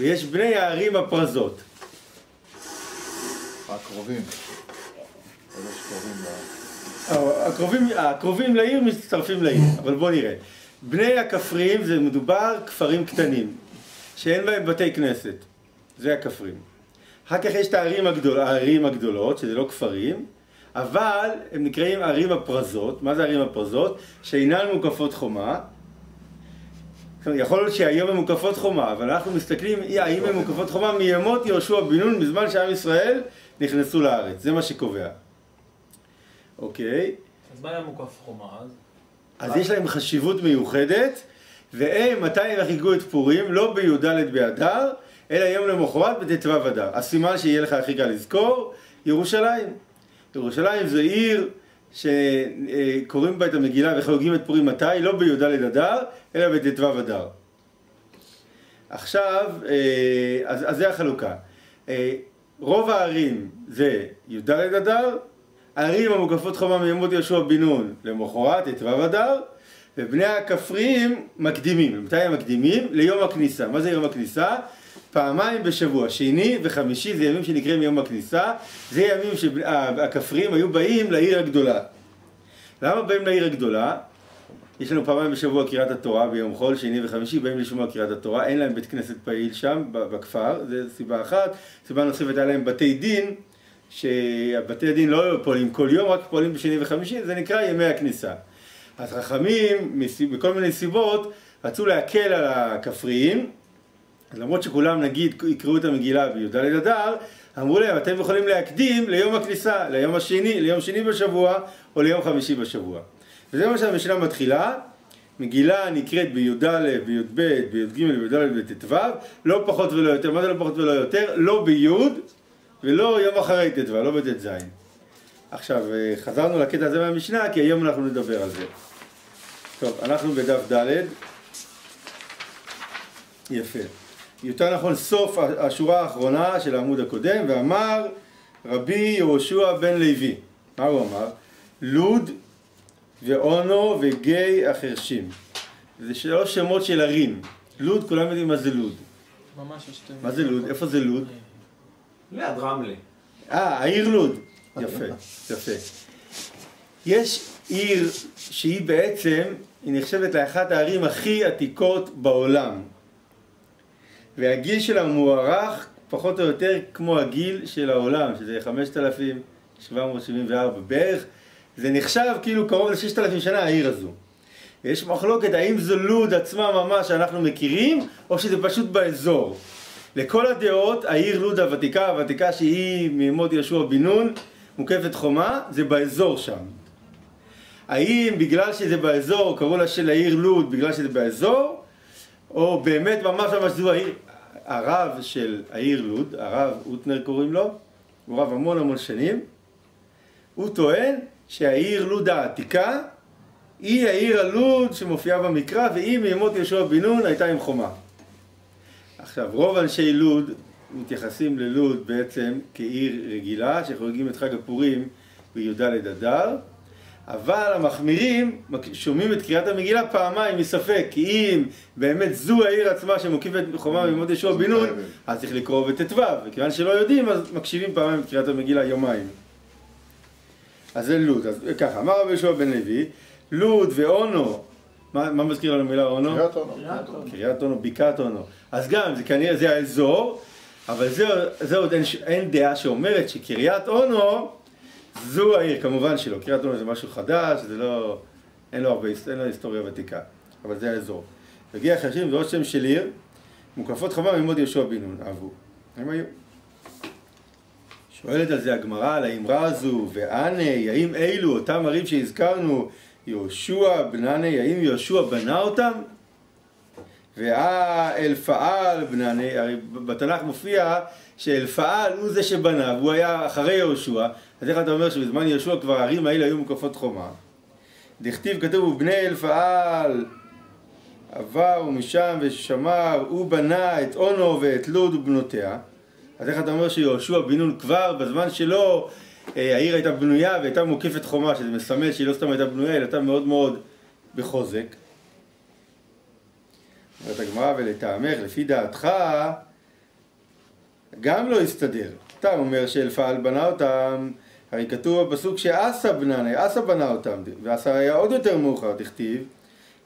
ויש בני הערים הפרזות. הקרובים. הקרובים לעיר מצטרפים לעיר, אבל בואו נראה. בני הכפרים זה מדובר כפרים קטנים, שאין בהם בתי כנסת. זה הכפרים. אחר כך יש את הערים הגדולות, שזה לא כפרים, אבל הם נקראים ערים הפרזות. מה זה ערים הפרזות? שאינן מוקפות חומה. יכול להיות שהיום הן מוקפות חומה, אבל אנחנו מסתכלים האם הן מוקפות חומה מימות יהושע בן נון, בזמן שעם ישראל נכנסו לארץ. זה מה שקובע. אוקיי. אז מה היה מוקף חומה אז? אז יש להם חשיבות מיוחדת, והם מתי הם חגגו את פורים? לא בי"ד באדר, אלא יום למחרת בט"ו אדר. הסימן שיהיה לך הכי קל לזכור, ירושלים. ירושלים זה עיר שקוראים בה את המגילה וחוגגים את פורים מתי? לא בי"ד אדר, אלא בט"ו אדר. עכשיו, אז זה החלוקה. רוב הערים זה י"ד אדר, הערים המוקפות חומה מימות יהושע בן נון למחרת ט"ו אדר, ובני הכפרים מקדימים. מתי הם מקדימים? ליום הכניסה. מה זה יום הכניסה? פעמיים בשבוע, שני וחמישי, זה ימים שנקראים יום הכניסה. זה ימים שהכפרים היו באים לעיר הגדולה. למה באים לעיר הגדולה? יש לנו פעמיים בשבוע קריאת התורה ביום חול, שני וחמישי, באים לשמוע קריאת התורה. אין להם בית כנסת פעיל שם בכפר, זו סיבה אחת. סיבה נוספת, היה להם בתי דין, שהבתי הדין לא פועלים כל יום, רק פועלים בשני וחמישי, זה נקרא ימי הכניסה. אז חכמים, בכל מיני סיבות, רצו להקל על הכפריים, למרות שכולם נגיד יקראו את המגילה בי"ד אדר, אמרו להם, אתם יכולים להקדים ליום הכניסה, ליום שני בשבוע, או ליום חמישי בשבוע. וזה מה שהמשנה מתחילה, מגילה נקראת בי"ד, בי"ב, בי"ג, בי"ד, בט"ו, לא פחות ולא יותר. מה זה לא פחות ולא יותר? לא בי"ד, ולא יום אחרי ט"ו, לא בט"ז. עכשיו, חזרנו לקטע הזה מהמשנה, כי היום אנחנו נדבר על זה. טוב, אנחנו בדף ד'. יפה. יותר נכון, סוף השורה האחרונה של העמוד הקודם, ואמר רבי יהושע בן לוי. מה הוא אמר? לוד ואונו וגיא החרשים. זה שלוש שמות של ערים. לוד, כולם יודעים מה זה לוד. ממש השתי. מה זה לוד? איפה זה לוד? ליד רמלה. העיר לוד. יפה, יפה. יש עיר שהיא בעצם, היא נחשבת לאחת הערים הכי עתיקות בעולם. והגיל שלה מוערך פחות או יותר כמו הגיל של העולם, שזה 5,774 בערך. זה נחשב כאילו קרוב ל6,000 שנה העיר הזו. ויש מחלוקת האם זו לוד עצמה ממש שאנחנו מכירים, או שזה פשוט באזור. לכל הדעות, העיר לוד הוותיקה שהיא מימות יהושע בן נון, מוקפת חומה, זה באזור שם. האם בגלל שזה באזור, קראו לה של העיר לוד בגלל שזה באזור, או באמת ממש זו העיר, הרב של העיר לוד, הרב אוטנר קוראים לו, הוא רב המון שנים, הוא טוען שהעיר לוד העתיקה היא העיר הלוד שמופיעה במקרא, והיא מימות יהושע בן נון הייתה עם חומה. עכשיו, רוב אנשי לוד מתייחסים ללוד בעצם כעיר רגילה שחוגגים את חג הפורים בי"ד אדר, אבל המחמירים שומעים את קריאת המגילה פעמיים מספק, כי אם באמת זו העיר עצמה שמוקפת חומה מימות יהושע בן נון, אז צריך לקרוא בט"ו, וכיוון שלא יודעים אז מקשיבים פעמיים את קריאת המגילה יומיים. אז זה לוד. אז ככה, אמר רבי יהושע בן לוי, לוד ואונו, מה מזכיר לנו מילה אונו? קריית אונו. קריית אונו, בקעת אונו. אז גם, זה כנראה, זה האזור, אבל זה עוד אין דעה שאומרת שקריית אונו זו העיר, כמובן שלא. קריית אונו זה משהו חדש, זה לא, אין לו היסטוריה ותיקה, אבל זה האזור. וגיא החרשים זה עוד שם של עיר, מוקפות חומה מימות יהושע בן נון, אהבו. הם היו. שואלת על זה הגמרא, על האמרה הזו, ועני, האם אלו אותם ערים שהזכרנו, יהושע בנני, האם יהושע בנה אותם? ואלפעל בנני, הרי בתנ"ך מופיע שאלפעל הוא זה שבנה, והוא היה אחרי יהושע, אז איך אתה אומר שבזמן יהושע כבר הערים האלה היו מוקפות חומה? דכתיב כתוב, ובני אלפעל עבר ומשם ושמר, הוא בנה את אונו ואת לוד ובנותיה. אז איך אתה אומר שיהושע בן נון כבר בזמן שלו העיר הייתה בנויה והייתה מוקפת חומה, שזה מסמל שהיא לא סתם הייתה בנויה, היא הייתה מאוד מאוד בחוזק. אומרת הגמרא, ולטעמך, לפי דעתך, גם לא הסתדר. אתה אומר שאלפעל בנה אותם, הרי כתוב בפסוק שאסא בנה אותם, ואסא היה עוד יותר מאוחר, תכתיב,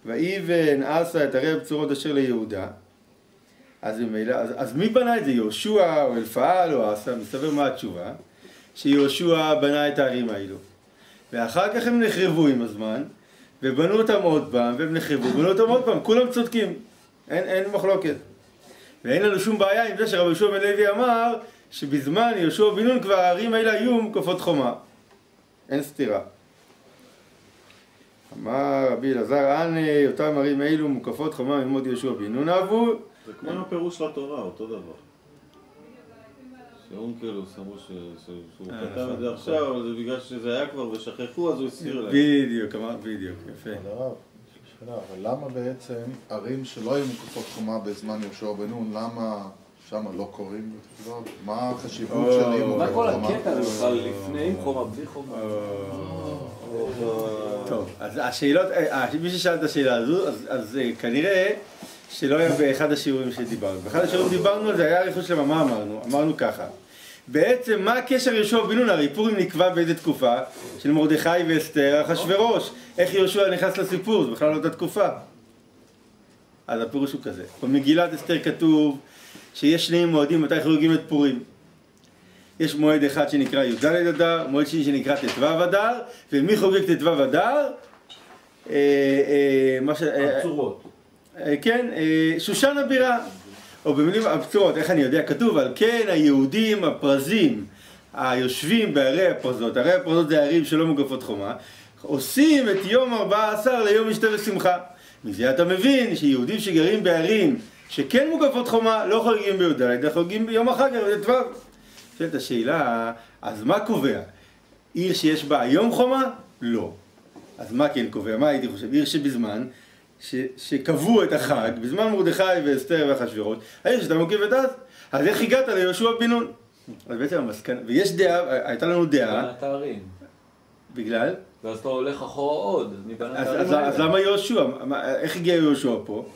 ויבן אסא את ערי הבצורות אשר ליהודה. אז מי בנה את זה? יהושע או אלפעל או אסא? מסתבר מה התשובה? שיהושע בנה את הערים האלו. ואחר כך הם נחרבו עם הזמן, ובנו אותם עוד פעם, והם נחרבו, בנו אותם עוד פעם, כולם צודקים, אין מחלוקת. ואין לנו שום בעיה עם זה שרבי יהושע בן לוי אמר, שבזמן יהושע בן נון כבר הערים האלה היו מוקפות חומה. אין סתירה. אמר רבי אלעזר, אותם ערים האלו מוקפות חומה ממות יהושע בן נון אהבו. זה כמו הפירוש לתורה, אותו דבר. שאונקלוס אמרו שהוא כתב את זה עכשיו, אבל זה בגלל שזה היה כבר ושכחו, אז הוא הסיר להם. בדיוק, בדיוק, יפה. אבל למה בעצם ערים שלא היו מוקפות חומה בזמן יהושע בן נון, למה שם לא קוראים? מה החשיבות של עיר מוקפות חומה? מה כל הקטע הזה בכלל לפני עם חומה, בלי חומה? טוב, אז השאלות, מי ששאל את השאלה הזו, אז כנראה שלא היה באחד השיעורים שדיברנו. באחד השיעורים דיברנו על זה, היה ריחוש למה, מה אמרנו? אמרנו ככה. בעצם מה הקשר יהושע בן נון? הרי פורים נקבע באיזה תקופה של מרדכי ואסתר, אחשוורוש. איך יהושע נכנס לסיפור? זה בכלל לא אותה תקופה. אז הפירוש הוא כזה. במגילת אסתר כתוב שיש שני מועדים מתי חוגגים את פורים. יש מועד אחד שנקרא י"ד אדר, מועד שני שנקרא ט"ו אדר, ומי חוגג ט"ו אדר? הצורות. כן, שושן הבירה. או במילים הבצורות, איך אני יודע? כתוב על כן היהודים הפרזים היושבים בערי הפרזות, ערי הפרזות זה הערים שלא מוקפות חומה, עושים את יום 14 ליום משתה ושמחה. מזה אתה מבין שיהודים שגרים בערים שכן מוקפות חומה לא חוגגים בי"ד, אלא חוגגים ביום החג, ט"ו. שואלת השאלה, אז מה קובע? עיר שיש בה יום חומה? לא. אז מה כן קובע? מה הייתי חושב? עיר שבזמן שקבעו את החג, בזמן מרדכי ואסתר ואחשוורוש, העיר שאתה מוקפת אז איך הגעת ליהושע בן נון? אז בעצם המסקנה, ויש דעה, הייתה לנו דעה. בנת הערים. בגלל? ואז אתה הולך אחורה עוד, אז למה יהושע? איך הגיע יהושע פה?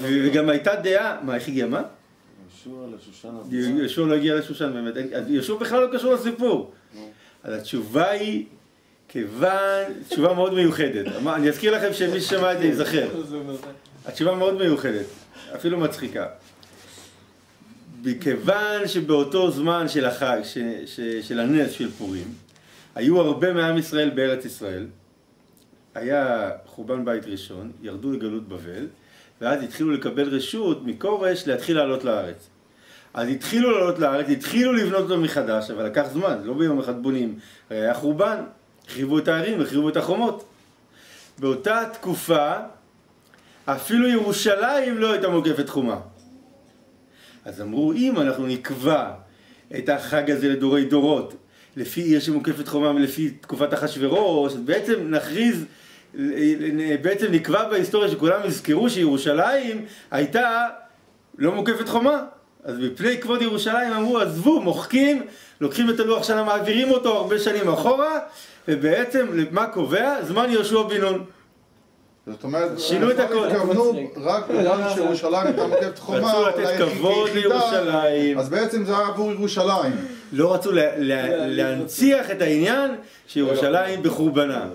וגם הייתה דעה, מה, איך הגיע מה? יהושע לא הגיע לשושן באמת, יהושע בכלל לא קשור לסיפור. אז התשובה היא, תשובה מאוד מיוחדת. אני אזכיר לכם שמי ששמע את זה יזכר. התשובה מאוד מיוחדת, אפילו מצחיקה. מכיוון שבאותו זמן של החג, של הנס של פורים, היו הרבה מעם ישראל בארץ ישראל, היה חורבן בית ראשון, ירדו לגלות בבל, ואז התחילו לקבל רשות מכורש להתחיל לעלות לארץ. אז התחילו לעלות לארץ, התחילו לבנות אותו מחדש, אבל לקח זמן, לא ביום אחד בונים. הרי היה חורבן, החריבו את הערים, החריבו את החומות. באותה תקופה, אפילו ירושלים לא הייתה מוקפת חומה. אז אמרו, אם אנחנו נקבע את החג הזה לדורי דורות, לפי עיר שמוקפת חומה ולפי תקופת אחשוורוש, בעצם נכריז, בעצם נקבע בהיסטוריה שכולם יזכרו שירושלים הייתה לא מוקפת חומה. אז בפני כבוד ירושלים אמרו, עזבו, מוחקים, לוקחים את הלוח שנה, מעבירים אותו הרבה שנים אחורה, ובעצם, מה קובע? זמן יהושע בן נון. זאת אומרת, שינו את הכל. התכוונו רק בגלל שירושלים הייתה מוקפת חומה, רצו לתת כבוד לירושלים. אז בעצם זה היה עבור ירושלים. לא רצו להנציח את העניין שירושלים בחורבנה.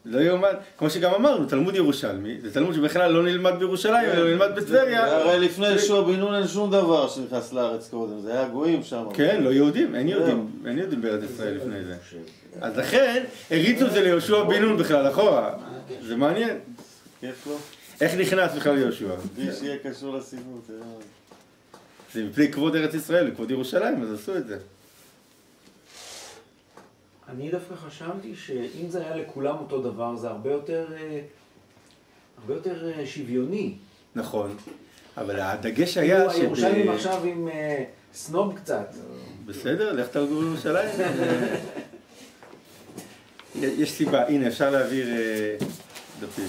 לא יאומן, כמו שגם אמרנו, תלמוד ירושלמי, זה תלמוד שבכלל לא נלמד בירושלים, אלא נלמד בטבריה. הרי לפני יהושע בן נון אין שום דבר שנכנס לארץ קודם, זה היה גויים שם. כן, לא יהודים, אין יהודים בארץ ישראל לפני זה. אז לכן, הריצו את זה ליהושע בן נון בכלל, אחורה. זה מעניין. כיף לו. איך נכנס בכלל יהושע? בלי שיהיה קשור לסיבוב. זה מפני כבוד ארץ ישראל, כבוד ירושלים, אז עשו את זה. אני דווקא חשבתי שאם זה היה לכולם אותו דבר, זה הרבה יותר שוויוני. נכון, אבל הדגש היה ירושלים עכשיו עם סנוב קצת. בסדר, לך תרגעו לירושלים. יש סיבה, הנה אפשר להעביר דפים.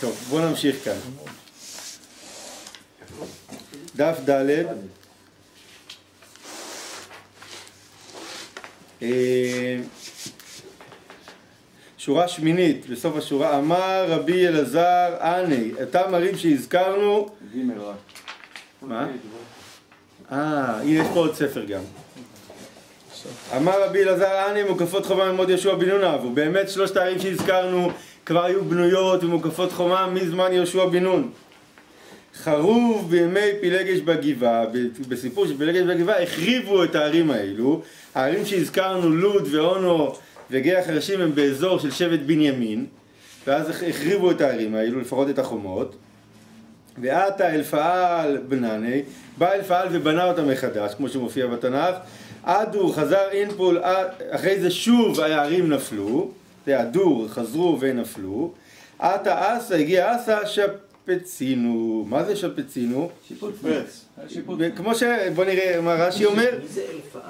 טוב, בואו נמשיך כאן. דף ד' שורה שמינית, בסוף השורה, אמר רבי אלעזר, אותם ערים שהזכרנו, מה? הנה יש פה עוד ספר גם. אמר רבי אלעזר, אני מוקפות חומה ממות יהושע בן נון אהבו. באמת שלושת הערים שהזכרנו כבר היו בנויות ומוקפות חומה מזמן יהושע בן נון. חרוב בימי פילגש בגבעה, בסיפור של פילגש בגבעה החריבו את הערים האלו. הערים שהזכרנו, לוד ואונו וגיא החרשים הם באזור של שבט בנימין, ואז החריבו את הערים האלו, לפחות את החומות. ועתה אלפעל בנני, בא אלפעל ובנה אותם מחדש, כמו שמופיע בתנ"ך. אדור חזר אינפול, אחרי זה שוב הערים נפלו, זה אדור, חזרו ונפלו. עתה אסה, הגיע אסה, שפצינו. מה זה שפצינו? שיפוץ. כמו בוא נראה מה רש"י אומר. מי זה אלפעל?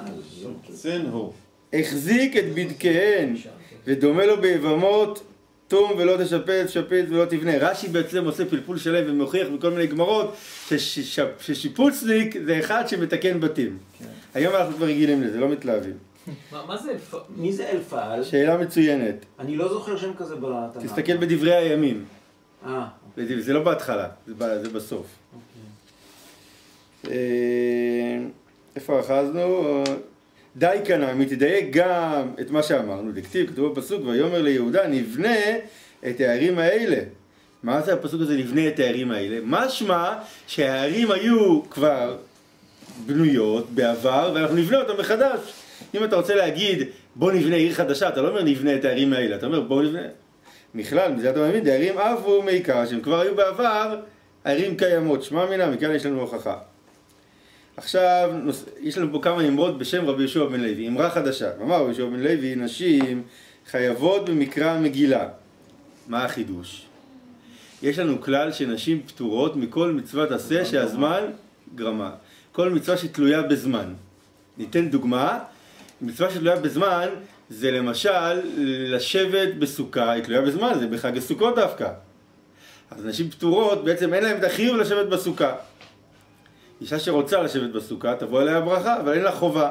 צנהו. החזיק את בדקיהן ודומה לו ביבמות, תום ולא תשפץ, שפץ ולא תבנה. רש"י בעצם עושה פלפול שלם ומוכיח בכל מיני גמרות ששיפוצניק זה אחד שמתקן בתים. היום אנחנו כבר רגילים לזה, לא מתלהבים. מה זה אלפעל? מי זה אלפעל? שאלה מצוינת. אני לא זוכר שם כזה בתנ"ך. תסתכל בדברי הימים. אוקיי. זה לא בהתחלה, זה בסוף. איפה אחזנו? די כנה, מתדייק גם את מה שאמרנו, דכתיב, כתוב בפסוק, ויאמר ליהודה, נבנה את הערים האלה. מה זה הפסוק הזה, נבנה את הערים האלה? משמע שהערים היו כבר בנויות בעבר, ואנחנו נבנה אותם מחדש. אם אתה רוצה להגיד, בוא נבנה עיר חדשה, אתה לא אומר נבנה את הערים האלה, אתה אומר בוא נבנה. מכלל, מזה אתה מבין, הערים אבו מעיקר, שהם כבר היו בעבר, הערים קיימות, שמע מינה, מכאן יש לנו הוכחה. עכשיו, יש לנו פה כמה אמרות בשם רבי יהושע בן לוי, אמרה חדשה. אמר רבי יהושע בן לוי, נשים חייבות במקרא המגילה. מה החידוש? יש לנו כלל שנשים פטורות מכל מצוות עשה שהזמן גרמה. כל מצווה שתלויה בזמן. ניתן דוגמה, מצווה שתלויה בזמן זה למשל לשבת בסוכה, היא תלויה בזמן, זה בחג הסוכות דווקא. אז נשים פטורות בעצם אין להן את החיוב לשבת בסוכה. אישה שרוצה לשבת בסוכה, תבוא אליה ברכה, אבל אין לה חובה.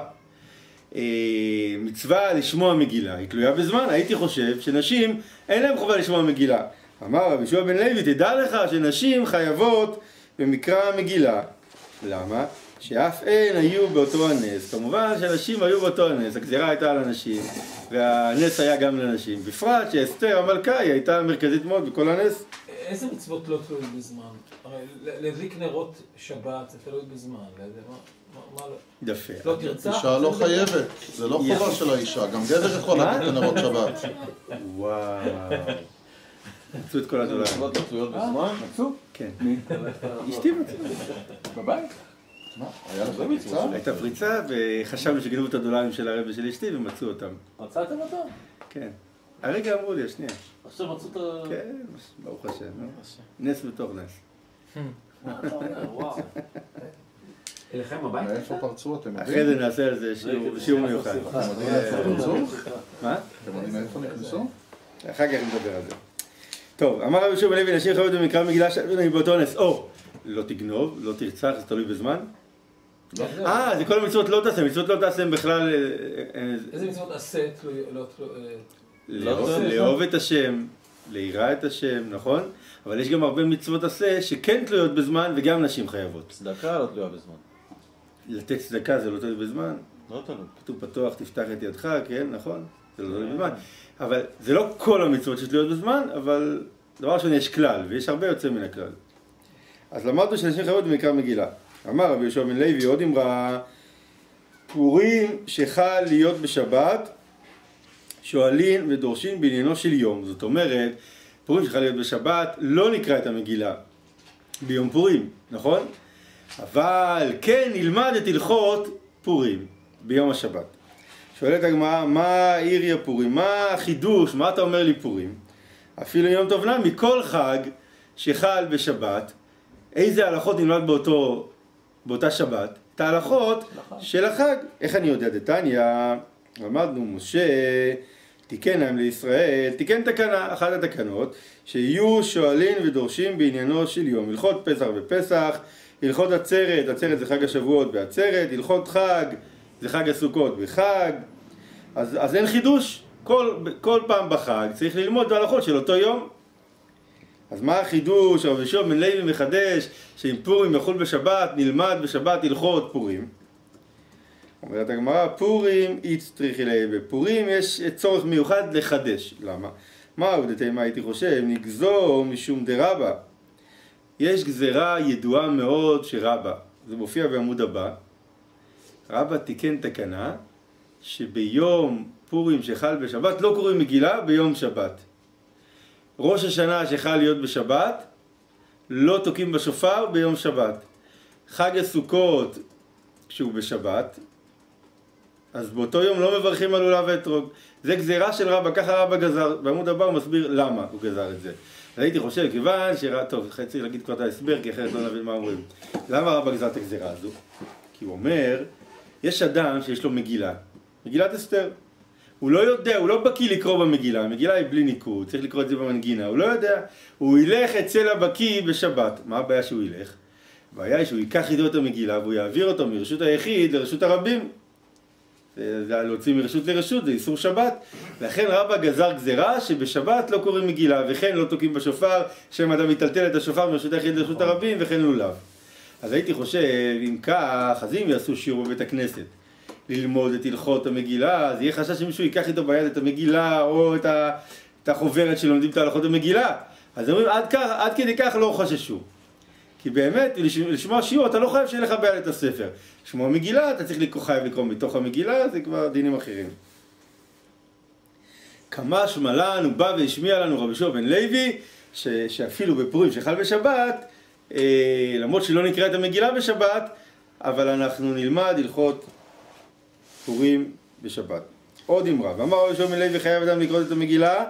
מצווה לשמוע מגילה, היא תלויה בזמן. הייתי חושב שנשים, אין להם חובה לשמוע מגילה. אמר רבי יהושע בן לוי, תדע לך שנשים חייבות במקרא המגילה. למה? שאף הן היו באותו הנס. כמובן שנשים היו באותו הנס, הגזירה הייתה על הנשים, והנס היה גם לנשים. בפרט שאסתר המלכה היא הייתה מרכזית מאוד בכל הנס. איזה מצוות לא תלויות בזמן? הרי להדליק נרות שבת זה תלוי בזמן. מה לא? יפה. לא תרצח? אישה לא חייבת, זה לא חובה של האישה, גם גבר יכול להדליק נרות שבת. וואו. מצאו את כל הדולרים. מצוות לא תלויות בזמן? מצאו? כן. אשתי מצאו. בבית? מה? היה לך פריצה? הייתה פריצה וחשבנו שגנבו את הדולרים של הרבי של אשתי ומצאו אותם. מצאתם אותם? כן. הרגע אמרו לי, השנייה. עכשיו מצאו את ה... כן, ברוך השם. נס בתוך נס. וואו. אליכם הביתה? מאיפה פרצו אתם? אחרי זה נעשה על זה שיעור מיוחד. מה? אתם יודעים מאיפה נכנסו? אחר כך נדבר על זה. טוב, אמר רבי יהושע בן לוי, נשים חייבות במקרא מגילה שהבינו באותו נס. או, לא תגנוב, לא תרצח, זה תלוי בזמן. זה כל המצוות לא תעשה, מצוות לא תעשה בכלל... איזה מצוות עשה לאהוב את השם, ליראה את השם, נכון? אבל יש גם הרבה מצוות עשה שכן תלויות בזמן וגם נשים חייבות. צדקה לא תלויה בזמן. לתת צדקה זה לא תלוי בזמן. לא תלוי. כתוב פתוח תפתח את ידך, כן, נכון? זה לא תלוי בזמן. אבל זה לא כל המצוות שתלויות בזמן, אבל דבר ראשון יש כלל, ויש הרבה יוצא מן הכלל. אז למדנו שנשים חייבות במקרא מגילה. אמר רבי יהושע בן לוי עוד אמרה, פורים שחל להיות בשבת, שואלים ודורשים בעניינו של יום. זאת אומרת, פורים שחל להיות בשבת לא נקרא את המגילה ביום פורים, נכון? אבל כן נלמד את הלכות פורים ביום השבת. שואלת הגמרא, מה עיריה פורים? מה החידוש? מה אתה אומר לי פורים? אפילו יום טוב נע, מכל חג שחל בשבת, איזה הלכות נלמד באותה שבת? את ההלכות של החג. איך אני יודע? דתניא, למדנו, משה תיקן להם לישראל, תיקן תקנה, אחת התקנות, שיהיו שואלים ודורשים בעניינו של יום. הלכות פסח בפסח, הלכות עצרת, עצרת זה חג השבועות בעצרת, הלכות חג זה חג הסוכות בחג. אז אין חידוש, כל פעם בחג צריך ללמוד את ההלכות של אותו יום. אז מה החידוש? רבי יהושע בן לוי מחדש שאם פורים יחול בשבת, נלמד בשבת הלכות פורים. אומרת הגמרא, פורים איצטריכי ליה, בפורים יש צורך מיוחד לחדש. למה? מה עובדתי מה הייתי חושב? נגזור משום דרבא. יש גזרה ידועה מאוד שרבא, זה מופיע בעמוד הבא, רבא תיקן תקנה שביום פורים שחל בשבת לא קוראים מגילה ביום שבת. ראש השנה שחל להיות בשבת לא תוקעים בשופר ביום שבת. חג הסוכות כשהוא בשבת, אז באותו יום לא מברכים על לולב ואתרוג. זה גזירה של רבא, ככה רבא גזר. בעמוד הבא הוא מסביר למה הוא גזר את זה. אז הייתי חושב, כיוון טוב, צריך להגיד כבר את ההסבר, כי אחרת לא נבין מה אומרים. למה רבא גזר את הגזירה הזו? כי הוא אומר, יש אדם שיש לו מגילה, מגילת אסתר. הוא לא יודע, הוא לא בקיא לקרוא במגילה, המגילה היא בלי ניקוד, צריך לקרוא את זה במנגינה, הוא לא יודע. הוא ילך אצל הבקיא בשבת. מה הבעיה שהוא ילך? הבעיה היא שהוא ייקח איתו את המגילה והוא יעביר אותו מרשות היחיד לרשות הרבים. זה להוציא מרשות לרשות, זה איסור שבת. לכן רבא גזר גזירה שבשבת לא קוראים מגילה, וכן לא תוקעים בשופר, שם אדם יטלטל את השופר מרשות היחיד לרשות הרבים, וכן לולב. אז הייתי חושב, אם כך, אז אם יעשו שיעור בבית הכנסת, ללמוד את הלכות המגילה, אז יהיה חשש שמישהו ייקח איתו ביד את המגילה, או את החוברת שלומדים את הלכות המגילה. אז אומרים, עד כדי כך לא חששו. כי באמת, לשמוע שיעור, אתה לא חייב שיהיה לך ביד את הספר. לשמוע מגילה, אתה צריך חייב לקרוא מתוך המגילה, זה כבר דינים אחרים. כמה שמלן, הוא בא והשמיע לנו רבי יהושע בן לוי, שאפילו בפורים שחל בשבת, למרות שלא נקרא את המגילה בשבת, אבל אנחנו נלמד הלכות פורים בשבת. עוד אמרה, ואמר רבי יהושע בן לוי חייב אדם לקרוא את המגילה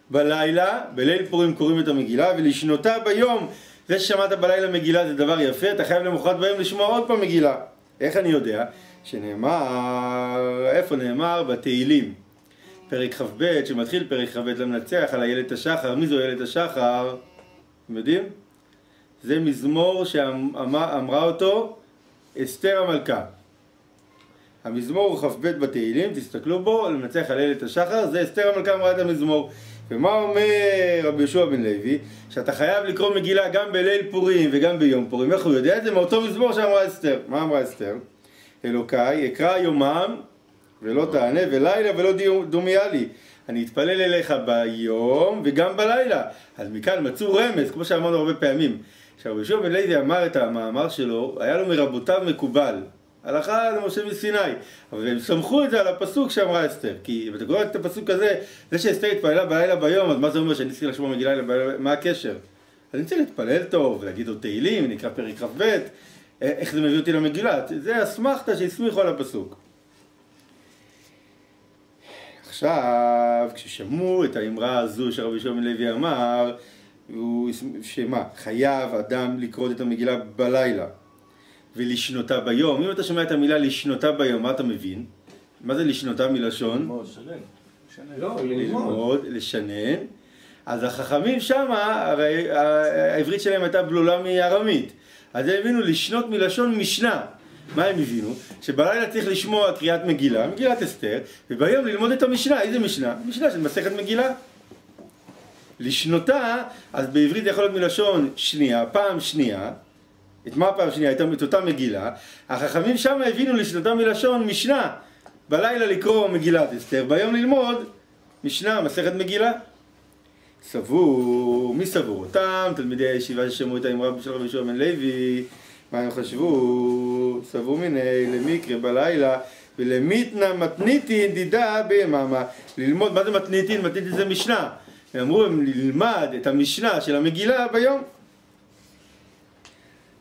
בלילה, בליל פורים קוראים את המגילה, ולשנותה ביום. זה ששמעת בלילה מגילה זה דבר יפה, אתה חייב למחרת ביום לשמוע עוד פעם מגילה. איך אני יודע? שנאמר, איפה נאמר? בתהילים. פרק כ"ב, שמתחיל פרק כ"ב למנצח על איילת השחר. מי זו איילת השחר? אתם יודעים? זה מזמור שאמרה אותו אסתר המלכה. המזמור הוא כ"ב בתהילים, תסתכלו בו, למנצח על איילת השחר, זה אסתר המלכה אמרה את המזמור. ומה אומר רבי יהושע בן לוי? שאתה חייב לקרוא מגילה גם בליל פורים וגם ביום פורים. איך הוא יודע את זה? מאותו מזמור שאמרה אסתר. מה אמרה אסתר? אלוקיי, אקרא יומם ולא תענה, ולילה ולא דומיה לי. אני אתפלל אליך ביום וגם בלילה. אז מכאן מצאו רמז, כמו שאמרנו הרבה פעמים. כשרבי יהושע בן לוי אמר את המאמר שלו, היה לו מרבותיו מקובל. הלכה למשה מסיני, אבל הם סמכו את זה על הפסוק שאמרה אסתר. כי אם אתה קורא את הפסוק הזה, זה שאסתר התפללה בלילה ביום, אז מה זה אומר שאני צריך לשמוע מגילה בלילה, מה הקשר? אז אני צריך להתפלל טוב, ולהגיד עוד תהילים, נקרא פרק כ"ב, איך זה מביא אותי למגילה? זה אסמכתא שהסמיכו על הפסוק. עכשיו, כששמעו את האמרה הזו שרבי יהושע בן לוי אמר, שמה? חייב אדם לקרוא את המגילה בלילה. ולשנותה ביום. אם אתה שומע את המילה לשנותה ביום, מה אתה מבין? מה זה לשנותה מלשון? ללמוד, לשנן. אז החכמים שמה, הרי העברית שלהם הייתה בלולה מארמית. אז הם הבינו לשנות מלשון משנה. מה הם הבינו? שבלילה צריך לשמוע קריאת מגילה, מגילת אסתר, וביום ללמוד את המשנה. איזה משנה? משנה של מסכת מגילה. לשנותה, אז בעברית יכול להיות מלשון שנייה, פעם שנייה. את מה פעם שנייה? את אותה מגילה. החכמים שם הבינו לשנותה מלשון משנה. בלילה לקרוא מגילת אסתר, ביום ללמוד משנה, מסכת מגילה. סבור, מי סבור? אותם תלמידי הישיבה ששמעו את האמרה של רבי יהושע בן לוי, מה הם חשבו? סבור מיני למקרה בלילה ולמיתנה מתניתין דידה ביממה. ללמוד, מה זה מתניתין? מתניתין זה משנה. הם אמרו, הם ללמד את המשנה של המגילה ביום.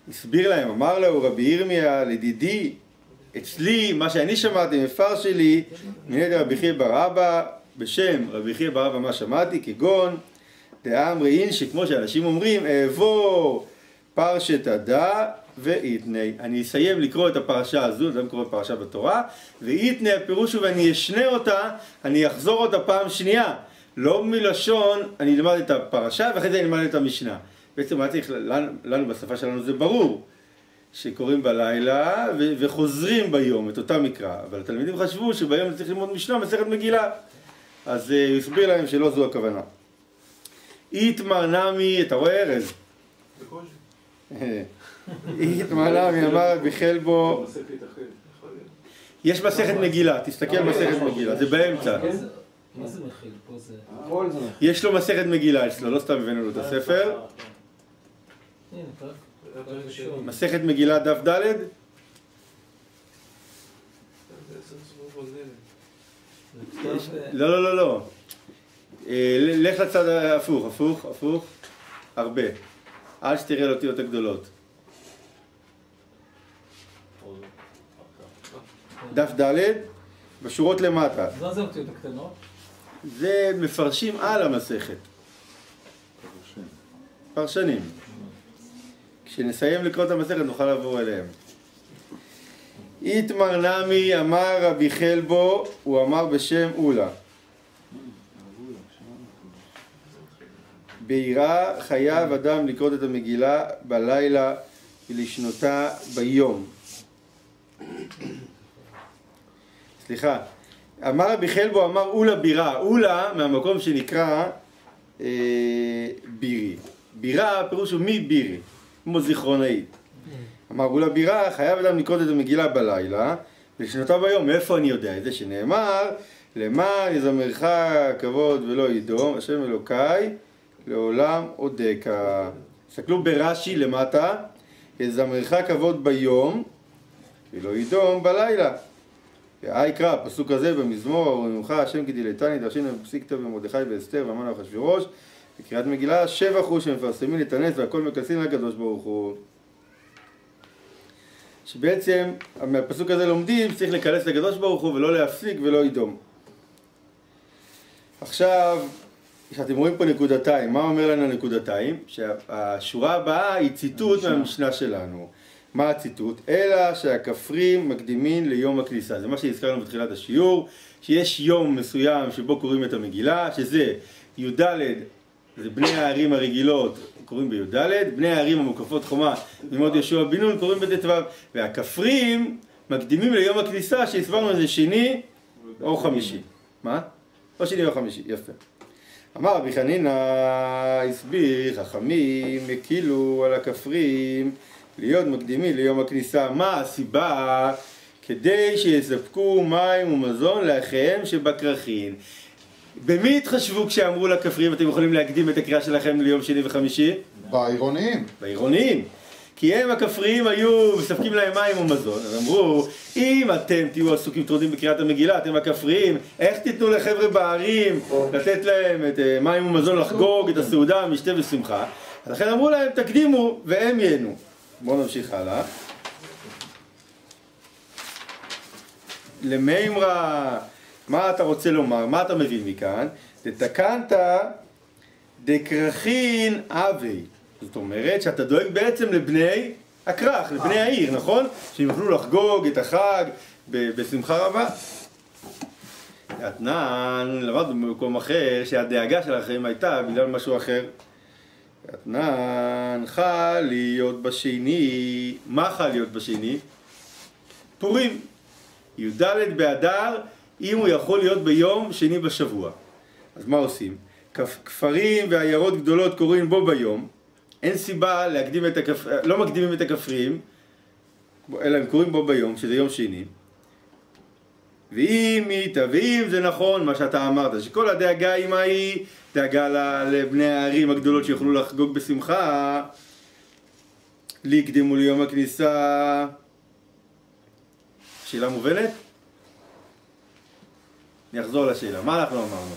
הסביר להם, אמר לו רבי ירמיה לדידי, אצלי, מה שאני שמעתי, מפר שלי, מנהל רבי חייא בר אבא, בשם רבי חייא בר אבא מה שמעתי, כגון, דאמרי אין, שכמו שאנשים אומרים, אעבור פרשת הדא ואיתני. אני אסיים לקרוא את הפרשה הזו, זה קורא פרשה בתורה, ואיתני הפירוש הוא ואני אשנה אותה, אני אחזור אותה פעם שנייה. לא מלשון, אני אלמד את הפרשה ואחרי זה אני אלמד את המשנה. בעצם מה צריך, לנו בשפה שלנו זה ברור, שקוראים בלילה וחוזרים ביום את אותה מקרא, אבל התלמידים חשבו שביום צריך ללמוד משנה, מסכת מגילה, אז הוא הסביר להם שלא זו הכוונה. איתמר נמי, אתה רואה ארז? איתמר נמי אמר רבי חלבו, יש מסכת מגילה, תסתכל מסכת מגילה, זה באמצע. מה זה מכיל? פה זה... יש לו מסכת מגילה אצלו, לא סתם הבאנו לו את הספר. הנה, טוב. מסכת מגילה דף ד'. לא, לא, לא, לא. לך לצד הפוך, הפוך, הפוך. הרבה. אל שתראה על אותיות הגדולות. דף ד' בשורות למטה. מה זה אותיות הקטנות? זה מפרשים על המסכת. פרשנים. כשנסיים לקרוא את המסכת נוכל לעבור אליהם. איתמר נמי אמר רבי חלבו, הוא אמר בשם אולה. בעירה חייב אדם לקרוא את המגילה בלילה ולשנותה ביום. סליחה. אמר רבי חלבו, אמר אולה בירה. אולה מהמקום שנקרא בירי. בירה פירוש הוא מי בירי, כמו זיכרונאית. אמר אולה בירה, חייב אדם לקרוא את המגילה בלילה ולשנותה ביום. מאיפה אני יודע את זה? שנאמר, למען יזמרך כבוד ולא ידום, השם אלוקיי לעולם אודקה. תסתכלו ברש"י למטה, יזמרך כבוד ביום ולא ידום בלילה. יקרא, הפסוק הזה במזמור, ארונך השם כדילתני דרשנו בפסיקתא במרדכי ואסתר והמן ואחשוורוש, בקריאת מגילה שבח הוא שמפרסמים את הנס והכל מקדשים לקדוש ברוך הוא. שבעצם מהפסוק הזה לומדים שצריך לקדש לקדוש ברוך הוא ולא להפסיק ולא ידום. עכשיו, שאתם רואים פה נקודתיים, מה אומר לנו נקודתיים? שהשורה הבאה היא ציטוט מהמשנה שלנו. מה הציטוט? אלא שהכפרים מקדימים ליום הכניסה. זה מה שהזכרנו בתחילת השיעור, שיש יום מסוים שבו קוראים את המגילה, שזה י"ד, זה בני הערים הרגילות קוראים בי"ד, בני הערים המוקפות חומה ממות יהושע בן נון קוראים בט"ו, והכפרים מקדימים ליום הכניסה שהסברנו זה שני או חמישי. מה? או שני או חמישי, יפה. אמר רבי חנינא, הסביר, חכמים הקילו על הכפרים להיות מקדימים ליום הכניסה. מה הסיבה? כדי שיספקו מים ומזון לאחיהם שבכרכין. במי התחשבו כשאמרו לכפרים אתם יכולים להקדים את הקריאה שלכם ליום שני וחמישי? בעירוניים. בעירוניים. כי הם הכפריים היו מספקים להם מים ומזון. אז אמרו, אם אתם תהיו עסוקים טרודים בקריאת המגילה, אתם הכפריים, איך תיתנו לחבר'ה בערים לתת להם את מים ומזון לחגוג את הסעודה, משתה ושמחה? אז לכן אמרו להם, תקדימו והם ייהנו. בואו נמשיך הלאה. למימרא, מה אתה רוצה לומר? מה אתה מבין מכאן? דתקנת דכרכין אבי. זאת אומרת שאתה דואג בעצם לבני הכרך, לבני העיר, נכון? שהם יוכלו לחגוג את החג בשמחה רבה. אתנן, למדנו במקום אחר שהדאגה שלכם הייתה בגלל משהו אחר. אתנן, חל להיות בשני. מה חל להיות בשני? פורים. י"ד באדר, אם הוא יכול להיות ביום שני בשבוע. אז מה עושים? כפרים ועיירות גדולות קוראים בו ביום. אין סיבה להקדים את לא מקדימים את הכפרים, אלא הם קוראים בו ביום, שזה יום שני. ואם זה נכון מה שאתה אמרת, שכל הדאגה היא מה היא? דאגה לבני הערים הגדולות שיוכלו לחגוג בשמחה, להקדימו ליום הכניסה. שאלה מובנת? אני אחזור לשאלה. מה אנחנו אמרנו?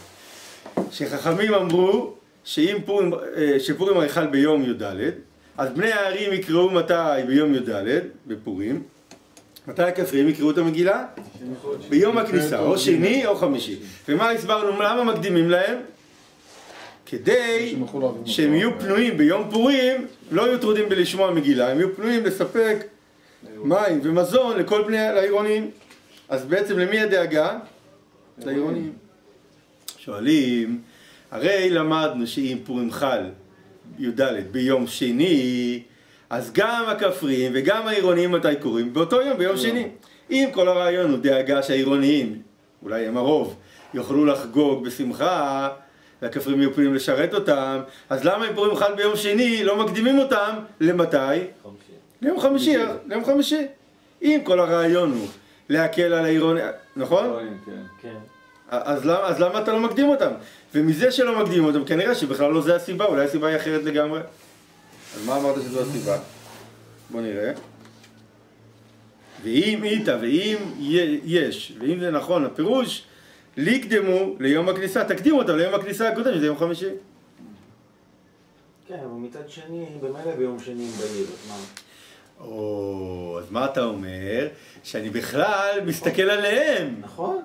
שחכמים אמרו שפורים היכל ביום י"ד, אז בני הערים יקראו מתי ביום י"ד, בפורים. מתי הכפרים יקראו את המגילה? ביום הכניסה, או שני או חמישי. ומה הסברנו? למה מקדימים להם? כדי שהם יהיו פנויים ביום פורים, לא יהיו טרודים בלשמוע מגילה, הם יהיו פנויים לספק מים ומזון לכל בני העירונים. אז בעצם למי הדאגה? לעירונים. שואלים, הרי למדנו שאם פורים חל י"ד ביום שני, אז גם הכפרים וגם העירונים מתי קוראים? באותו יום, ביום שני. אם כל הרעיון הוא דאגה שהעירוניים, אולי הם הרוב, יוכלו לחגוג בשמחה, והכפרים יהיו פנויים לשרת אותם, אז למה אם פורים חל ביום שני לא מקדימים אותם? למתי? ליום חמישי, ליום חמישי. אם כל הרעיון הוא להקל על העירון, נכון? כן. אז למה אתה לא מקדים אותם? ומזה שלא מקדים אותם, כנראה שבכלל לא זה הסיבה, אולי הסיבה היא אחרת לגמרי. אז מה אמרת שזו הסיבה? בוא נראה. ואם איתה, ואם יש, ואם זה נכון, הפירוש, לקדמו ליום הכניסה, תקדימו אותם ליום הכניסה הקודם, שזה יום חמישי. כן, אבל מצד שני, במילא ביום שני בעיר, אז מה? אז מה אתה אומר? שאני בכלל מסתכל עליהם. נכון.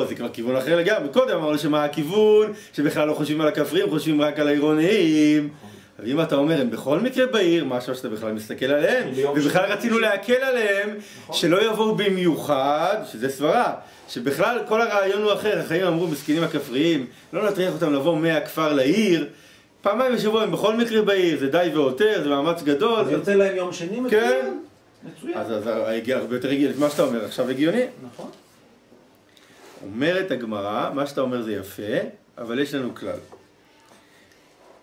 זה כבר כיוון אחר לגמרי. קודם אמרנו שמה הכיוון, שבכלל לא חושבים על הכפרים, חושבים רק על העירוניים. אבל אם אתה אומר, הם בכל מקרה בעיר, משהו שאתה בכלל מסתכל עליהם, ובכלל רצינו להקל עליהם, שלא יבואו במיוחד, שזה סברה, שבכלל כל הרעיון הוא אחר. החיים אמרו, מסכנים הכפריים, לא נטריח אותם לבוא מהכפר לעיר, פעמיים בשבוע הם בכל מקרה בעיר, זה די ועותר, זה מאמץ גדול. אז יוצא להם יום שני מצוין. כן. אז הרבה יותר הגיוני, מה שאתה אומר עכשיו הגיוני. נכון. אומרת הגמרא, מה שאתה אומר זה יפה, אבל יש לנו כלל.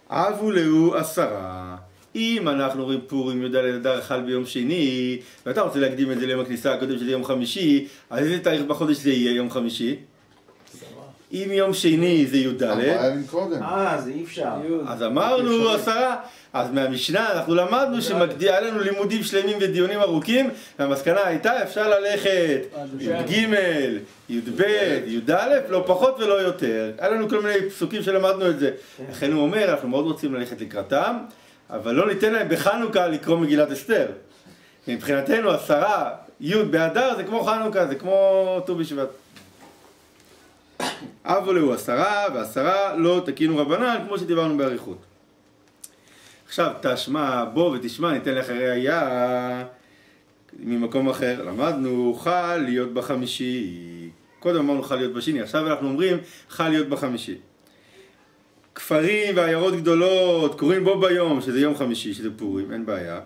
אבו להו 10. אם אנחנו רואים פורים י"ד אדר חל ביום שני, ואתה רוצה להקדים את זה ליום הכניסה הקודם שזה יום חמישי, אז איזה תאריך בחודש זה יהיה יום חמישי? אם יום שני זה י"ד, 4 ימים קודם. זה אי אפשר. אז אמרנו 10. אז מהמשנה אנחנו למדנו שמקדיע לנו לימודים שלמים ודיונים ארוכים, והמסקנה הייתה אפשר ללכת י"ג, י"ב, י"א, לא פחות ולא יותר. היה לנו כל מיני פסוקים שלמדנו את זה. לכן הוא אומר, אנחנו מאוד רוצים ללכת לקראתם, אבל לא ניתן להם בחנוכה לקרוא מגילת אסתר. מבחינתנו 10 י' באדר זה כמו חנוכה, זה כמו ט"ו בשבט. אבו להו 10, ו10 לא תקינו רבנן, כמו שדיברנו באריכות. עכשיו תשמע, בוא ותשמע, ניתן לך ראיה ממקום אחר. למדנו חל להיות בחמישי, קודם אמרנו חל להיות בשני, עכשיו אנחנו אומרים חל להיות בחמישי. כפרים ועיירות גדולות קוראים בו ביום, שזה יום חמישי, שזה פורים, אין בעיה.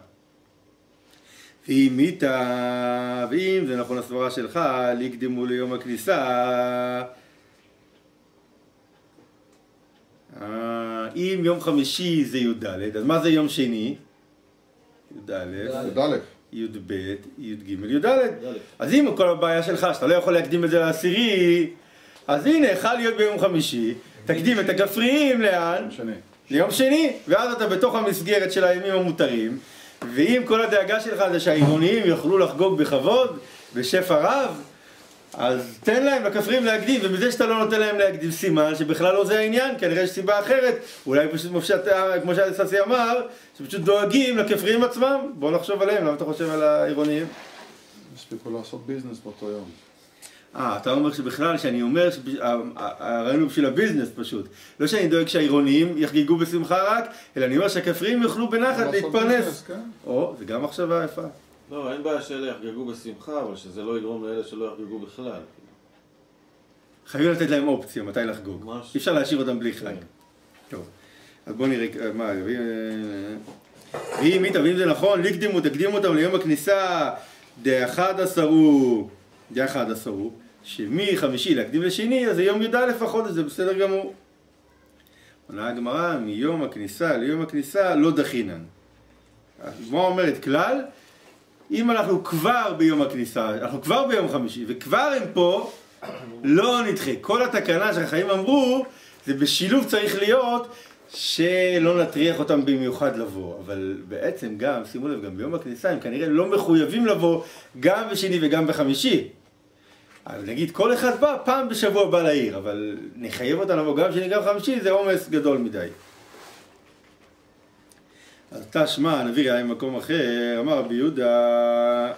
ואם איתה, ואם זה נכון הסברה שלך, לקדמו ליום הכניסה, אם יום חמישי זה י"ד, אז מה זה יום שני? י"א, י"ב, י"ג, י"ד. אז אם כל הבעיה שלך שאתה לא יכול להקדים את זה לעשירי, אז הנה, חל להיות ביום חמישי, תקדים את הכפריים לאן? ליום שני, ואז אתה בתוך המסגרת של הימים המותרים, ואם כל הדאגה שלך זה שהעירוניים יוכלו לחגוג בכבוד, בשפע רב, אז תן להם לכפרים להקדים, ומזה שאתה לא נותן להם להקדים סימן שבכלל לא זה העניין, כנראה יש סיבה אחרת, אולי פשוט מופשט, כמו שססי אמר, שפשוט דואגים לכפרים עצמם. בוא נחשוב עליהם, למה אתה חושב על העירוניים? הספיקו לעשות ביזנס באותו יום. אתה אומר שבכלל, שאני אומר שהרעיון הוא בשביל הביזנס פשוט, לא שאני דואג שהעירוניים יחגגו בשמחה רק, אלא אני אומר שהכפרים יוכלו בנחת להתפרנס. זה גם מחשבה יפה. לא, אין בעיה שאלה יחגגו בשמחה, אבל שזה לא יגרום לאלה שלא יחגגו בכלל. חייבים לתת להם אופציה מתי לחגוג. אי אפשר להשאיר אותם בלי חג. טוב, אז בואו נראה, ואם זה נכון, תקדימו אותם ליום הכניסה, ד11 הוא, שמחמישי להקדים לשני, אז זה יום י"א החודש, זה בסדר גמור. עונה הגמרא, מיום הכניסה ליום הכניסה לא דחינן. הגמרא אומרת כלל, אם אנחנו כבר ביום הכניסה, אנחנו כבר ביום חמישי, וכבר הם פה, לא נדחה. כל התקנה שהחיים אמרו, זה בשילוב צריך להיות שלא נטריח אותם במיוחד לבוא. אבל בעצם גם, שימו לב, גם ביום הכניסה הם כנראה לא מחויבים לבוא גם בשני וגם בחמישי. אז נגיד, כל אחד בא, פעם בשבוע בא לעיר, אבל נחייב אותם לבוא גם שני גם חמישי, זה עומס גדול מדי. אז תשמע, הנביא ראה ממקום אחר, אמר רבי יהודה,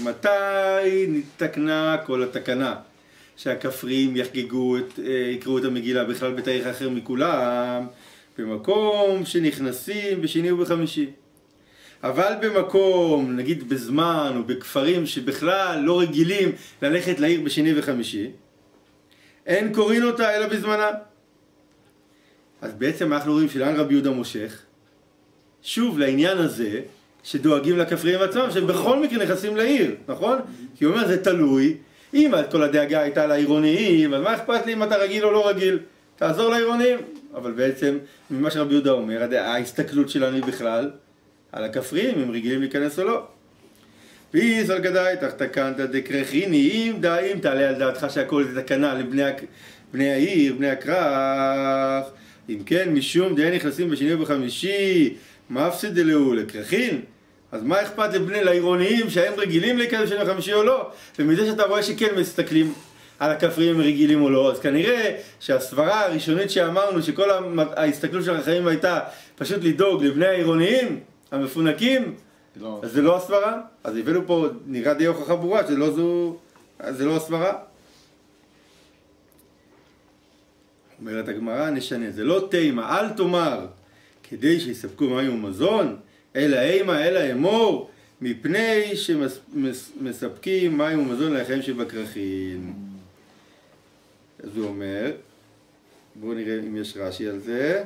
מתי נתקנה כל התקנה? שהכפרים יחגגו, יקראו את המגילה בכלל בתאריך אחר מכולם, במקום שנכנסים בשני ובחמישי. אבל במקום, נגיד בזמן או בכפרים שבכלל לא רגילים ללכת לעיר בשני וחמישי, אין קוראים אותה אלא בזמנה. אז בעצם אנחנו רואים שלאן רבי יהודה מושך, שוב לעניין הזה, שדואגים לכפריים עצמם, שהם בכל מקרה נכנסים לעיר, נכון? כי הוא אומר זה תלוי, אם כל הדאגה הייתה לעירוניים, אז מה אכפת לי אם אתה רגיל או לא רגיל? תעזור לעירוניים. אבל בעצם, ממה שרבי יהודה אומר, ההסתכלות שלנו היא בכלל על הכפריים, אם רגילים להיכנס או לא. ויסל גדאי תחתקנת דקרחינים, אם תעלה על דעתך שהכל זה תקנה לבני העיר, בני הכרך, אם כן, משום דיין נכנסים בשני ובחמישי, מה הפסיד דלאו לקרחין? אז מה אכפת לעירוניים שהם רגילים להיכנס בשני ובחמישי או לא? ומזה שאתה רואה שכן מסתכלים על הכפריים הם רגילים או לא, אז כנראה שהסברה הראשונית שאמרנו שכל ההסתכלות של החיים הייתה פשוט לדאוג לבני העירוניים המפונקים, אז זה לא הסברה. אז הבאנו פה נראה די הוכחה ברורה זה לא הסברה. אומרת הגמרא, נשנה, זה לא תימה, אל תאמר כדי שיספקו מים ומזון, אלא אימה, אלא אמור, מפני שמספקים מים ומזון לחיים שבכרכים. אז הוא אומר, בואו נראה אם יש רש"י על זה.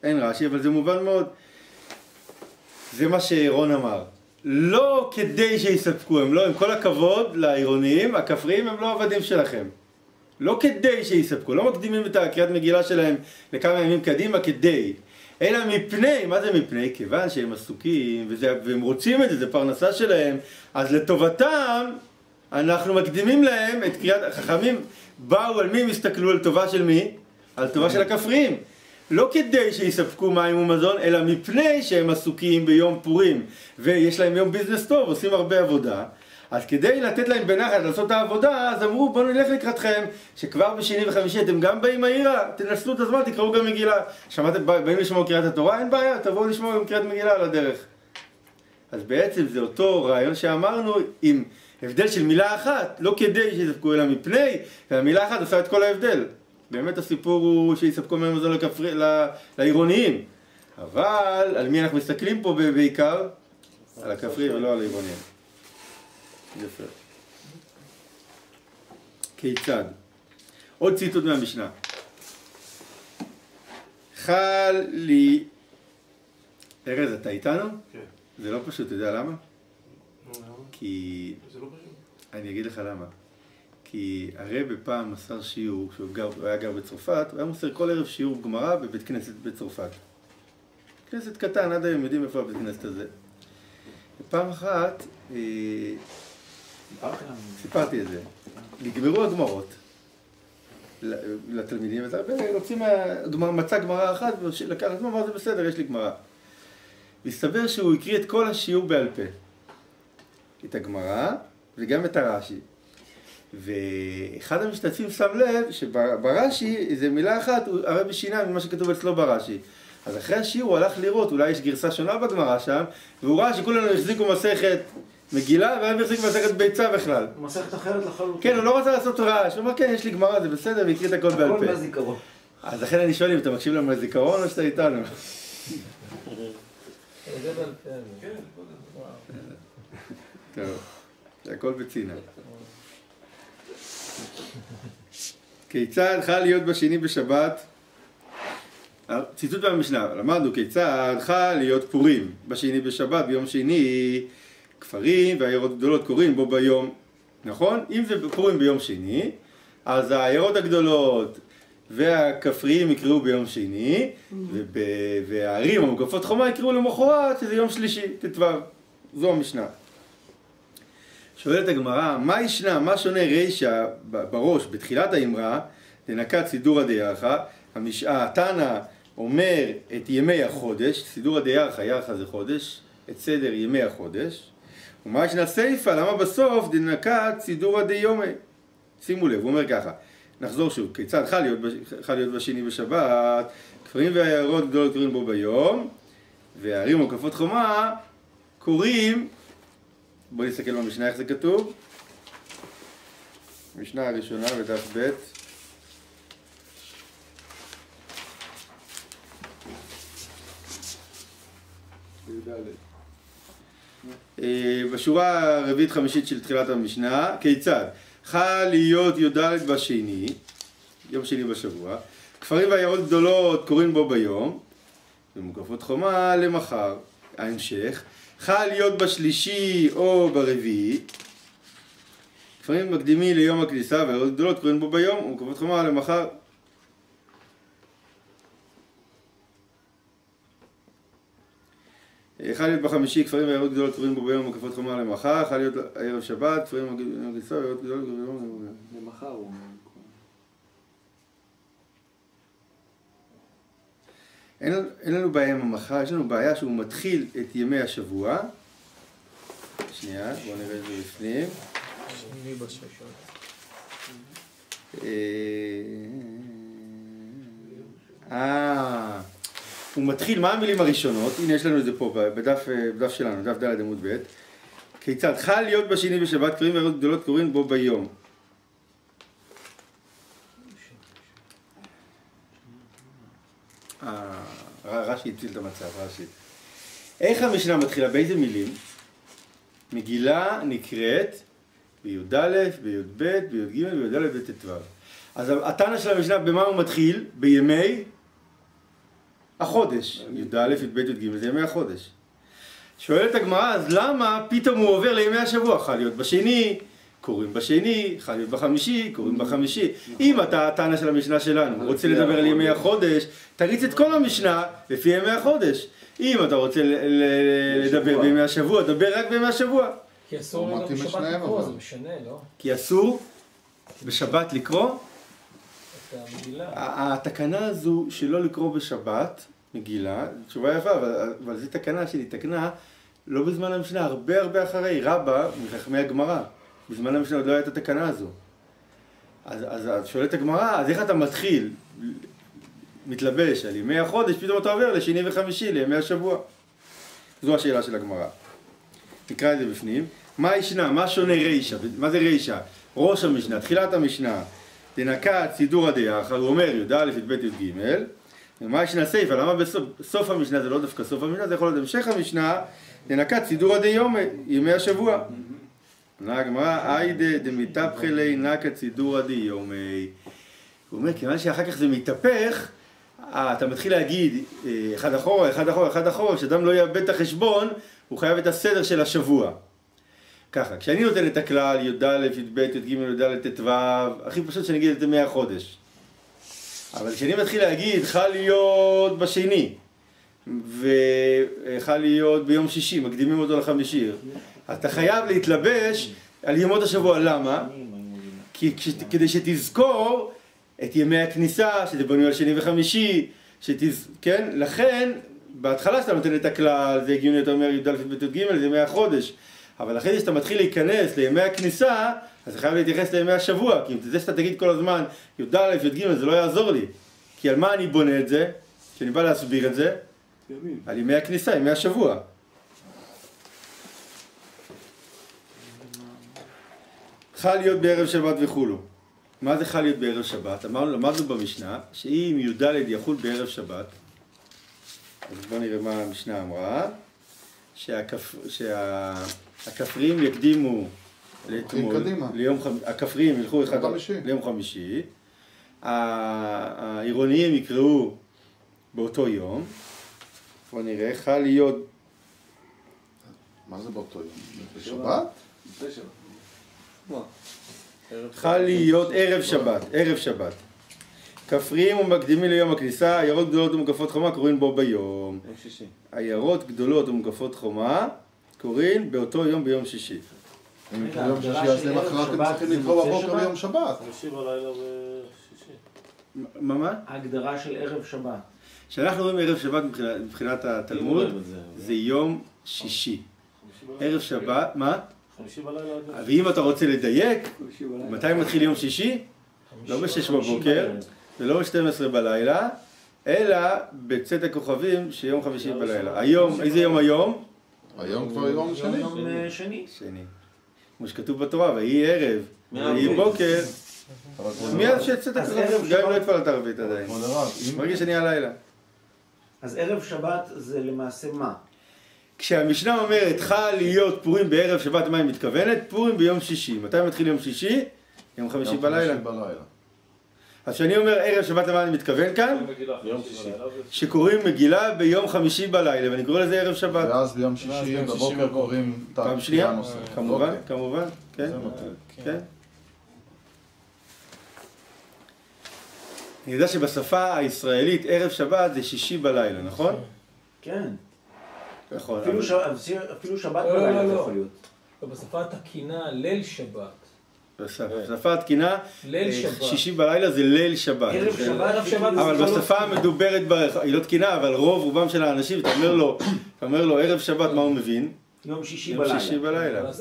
אין רש"י, אבל זה מובן מאוד. זה מה שרון אמר. לא כדי שיספקו, הם לא, עם כל הכבוד לעירוניים, הכפריים הם לא עבדים שלכם. לא כדי שיספקו, לא מקדימים את הקריאת מגילה שלהם לכמה ימים קדימה כדי. אלא מפני, מה זה מפני? כיוון שהם עסוקים והם רוצים את זה, זה פרנסה שלהם, אז לטובתם אנחנו מקדימים להם את קריאת, החכמים באו על מי הם הסתכלו, על טובה של מי? על טובה של הכפריים. לא כדי שיספקו מים ומזון, אלא מפני שהם עסוקים ביום פורים ויש להם יום ביזנס טוב, עושים הרבה עבודה. אז כדי לתת להם בנחת לעשות את העבודה, אז אמרו בואו נלך לקראתכם, שכבר בשני וחמישי אתם גם באים מהעירה, תנצלו את הזמן, תקראו גם מגילה. שמעתם, באים לשמוע קריאת התורה? אין בעיה, תבואו לשמוע גם קריאת מגילה על הדרך. אז בעצם זה אותו רעיון שאמרנו עם הבדל של מילה אחת, לא כדי שיספקו אלא מפני, והמילה אחת עושה את כל ההבדל. באמת הסיפור הוא שיספקו מים ומזון לעירוניים. אבל על מי אנחנו מסתכלים פה בעיקר? על הכפרי ולא על העירוניים. יפה. כיצד? עוד ציטוט מהמשנה. חל לי... ארז, אתה איתנו? כן. זה לא פשוט, אתה יודע למה? למה? כי... זה לא פשוט. אני אגיד לך למה. כי הרב פעם מסר שיעור, שהוא היה גר בצרפת, הוא היה מוסר כל ערב שיעור גמרא בבית כנסת בצרפת. כנסת קטן, עד היום יודעים איפה הבית כנסת הזה. ופעם אחת, סיפרתי את זה, נגמרו הגמרות לתלמידים, אז הרבה רוצים מצא גמרא אחת, ולקח את מה, זה בסדר, יש לי גמרא. והסתבר שהוא הקריא את כל השיעור בעל פה. את הגמרא וגם את הרש"י. ואחד המשתתפים שם לב שברש"י, איזו מילה אחת, הרבי שינה ממה שכתוב אצלו ברש"י. אז אחרי השיעור הוא הלך לראות, אולי יש גרסה שונה בגמרא שם, והוא ראה שכולנו החזיקו מסכת מגילה, והם החזיקו מסכת ביצה בכלל. מסכת אחרת לחלוטין. כן, הוא לא רצה לעשות רעש, הוא אמר, כן, יש לי גמרא, זה בסדר, והקריא את הכל בעל פה. הכל מהזיכרון. אז לכן אני שואל אם אתה מקשיב לנו לזיכרון או שאתה איתנו. זה בעל פה. כן, טוב, זה הכל בצינה. כיצד חל להיות בשני בשבת? ציטוט מהמשנה, למדנו כיצד חל להיות פורים בשני בשבת, ביום שני כפרים והעיירות גדולות קוראים בו ביום, נכון? אם זה פורים ביום שני, אז העיירות הגדולות והכפריים יקראו ביום שני, והערים המוקפות חומה יקראו למחרת, שזה יום שלישי, ט"ו. זו המשנה. שואלת הגמרא, מה ישנה, מה שונה רישא בראש, בתחילת האמרה, לנקת סידורא דיירחא, התנא אומר את ימי החודש, סידורא דיירחא, ירחא זה חודש, את סדר ימי החודש, ומה ישנה סיפא, למה בסוף דנקת סידורא דיומי? שימו לב, הוא אומר ככה, נחזור שוב, כיצד חל להיות בשני בשבת, כפרים והעיירות גדולות קוראים בו ביום, והערים המוקפות חומה קוראים, בואו נסתכל במשנה איך זה כתוב. משנה הראשונה בדף ב' בשורה הרביעית חמישית של תחילת המשנה, כיצד? חל להיות י"ד בשני, יום שני בשבוע, כפרים ועיירות גדולות קוראים בו ביום, ומוקפות חומה למחר. ההמשך, חל להיות בשלישי או ברביעי, כפרים מקדימים ליום הכניסה ועיירות גדולות קוראים בו ביום ומוקפות חומה למחר. חל להיות בחמישי, כפרים ועיירות גדולות קוראים בו ביום ומוקפות חומה למחר. חל להיות ערב שבת, כפרים מקדימים ליום הכניסה ועיירות גדולות קוראים בו ביום. למחר הוא אומר. אין לנו בעיה עם המחר, יש לנו בעיה שהוא מתחיל את ימי השבוע. שנייה, בואו נראה את זה בפנים. שני בששות. הוא מתחיל, מה המילים הראשונות? הנה יש לנו את זה פה בדף שלנו, דף ד' עמוד ב'. כיצד? חל להיות בשני בשבת, קוראים ועיירות גדולות קוראים בו ביום. רש"י הציל את המצב, רש"י. איך המשנה מתחילה? באיזה מילים? מגילה נקראת בי"א, בי"ב, בי"ג, בי"ד, בט"ו. אז התנא של המשנה, במה הוא מתחיל? בימי החודש. י"א, י"ב, י"ג, זה ימי החודש. שואלת הגמרא, אז למה פתאום הוא עובר לימי השבוע? חל להיות בשני, קוראים בשני, חל להיות בחמישי, קוראים בחמישי. אם אתה התנא של המשנה שלנו רוצה לדבר על ימי החודש, תריץ את כל המשנה לפי ימי החודש. אם אתה רוצה לדבר בימי השבוע, דבר רק בימי השבוע. כי אסור לנו בשבת לקרוא, זה משנה, לא? כי אסור בשבת לקרוא? את המגילה. התקנה הזו שלא לקרוא בשבת, מגילה, תשובה יפה, אבל זו תקנה שלי, תקנה לא בזמן המשנה, הרבה אחרי, רבא מחכמי הגמרא. בזמן המשנה עוד לא הייתה התקנה הזו. אז שואלת הגמרא, אז איך אתה מתחיל, מתלבש על ימי החודש, פתאום אתה עובר לשני וחמישי, לימי השבוע? זו השאלה של הגמרא. נקרא את זה בפנים. מה ישנה? מה שונה רישא? מה זה רישא? ראש המשנה, תחילת המשנה, דנקת סידורא דיחא, הוא אומר י"א, י"ב, י"ג. מה ישנה סיפא? למה בסוף המשנה זה לא דווקא סוף המשנה? זה יכול להיות המשך המשנה, דנקת סידורא דיומא, ימי השבוע. עונה הגמרא, איידה דמיתהפכי ליה נקת סידורא דיומא. הוא אומר, כיוון שאחר כך זה מתהפך, אתה מתחיל להגיד אחד אחורה, כשאדם לא יאבד את החשבון, הוא חייב את הסדר של השבוע. ככה, כשאני נותן את הכלל י"א, י"ב, י"ג, י"ד, ט"ו, הכי פשוט שאני אגיד את זה מהחודש. אבל כשאני מתחיל להגיד, חל להיות בשני, וחל להיות ביום שישי, מקדימים אותו לחמישי, אתה חייב להתלבש על ימות השבוע. למה? כדי שתזכור את ימי הכניסה, שזה בנוי על שני וחמישי, כן? לכן, בהתחלה שאתה נותן את הכלל, זה הגיוני, אתה אומר י"א, י"ב, י"ג, זה ימי החודש. אבל אחרי זה שאתה מתחיל להיכנס לימי הכניסה, אז אתה חייב להתייחס לימי השבוע, כי אם זה שאתה תגיד כל הזמן י"א, י"ג, זה לא יעזור לי. כי על מה אני בונה את זה? כשאני בא להסביר את זה, על ימי הכניסה, ימי השבוע. חל להיות בערב שבת וכולו. מה זה חל להיות בערב שבת? למדנו במשנה שאם י"ד יחול בערב שבת, אז בואו נראה מה המשנה אמרה, שהכפריים יקדימו הכפריים ילכו ליום חמישי, העירוניים יקראו באותו יום. בואו נראה, חל להיות... מה זה באותו יום? בשבת? חל להיות ערב שבת. כפריים ומקדימים ליום הכניסה, עיירות גדולות ומוקפות חומה קוראים בו ביום. עיירות גדולות ומוקפות חומה קוראים באותו יום ביום שישי. אם יקראו יום שישי, אז למחרת הם צריכים לקרוא בבוקר ביום שבת. חמישי בלילה ושישי. מה? ההגדרה של ערב שבת. כשאנחנו רואים ערב שבת מבחינת התלמוד, זה יום שישי. ערב שבת, מה? חמישי בלילה. ואם אתה רוצה לדייק, מתי מתחיל יום שישי? לא ב-6 בבוקר, ולא ב-12 בלילה, אלא בצאת הכוכבים שיום חמישי בלילה. היום, איזה יום היום? היום כבר יום שני. יום שני. כמו שכתוב בתורה, ויהי ערב, ויהי בוקר, מיד שיצאת הכוכבים, גם אם לא התפללת ערבית עדיין. מרגיש שאני הלילה. אז ערב שבת זה למעשה מה? כשהמשנה אומרת חל להיות פורים בערב שבת, מה היא מתכוונת? פורים ביום שישי. מתי מתחיל יום שישי? יום חמישי בלילה. אז כשאני אומר ערב שבת למה אני מתכוון כאן? יום שישי. שקוראים מגילה ביום חמישי בלילה, ואני קורא לזה ערב שבת. ואז ביום שישי בבוקר קוראים את פעם שנייה? הנושא. כמובן, כמובן, כן. זה נותן. כן. אני יודע שבשפה הישראלית ערב שבת זה שישי בלילה, נכון? כן. נכון. אפילו שבת בלילה זה יכול להיות. בשפה התקינה ליל שבת. בשפה התקינה, ליל שבת. שישי בלילה זה ליל שבת. ערב שבת. אבל בשפה המדוברת, היא לא תקינה, אבל רוב רובם של האנשים, אתה אומר לו ערב שבת, מה הוא מבין? יום שישי יום בלילה. שישי בלילה.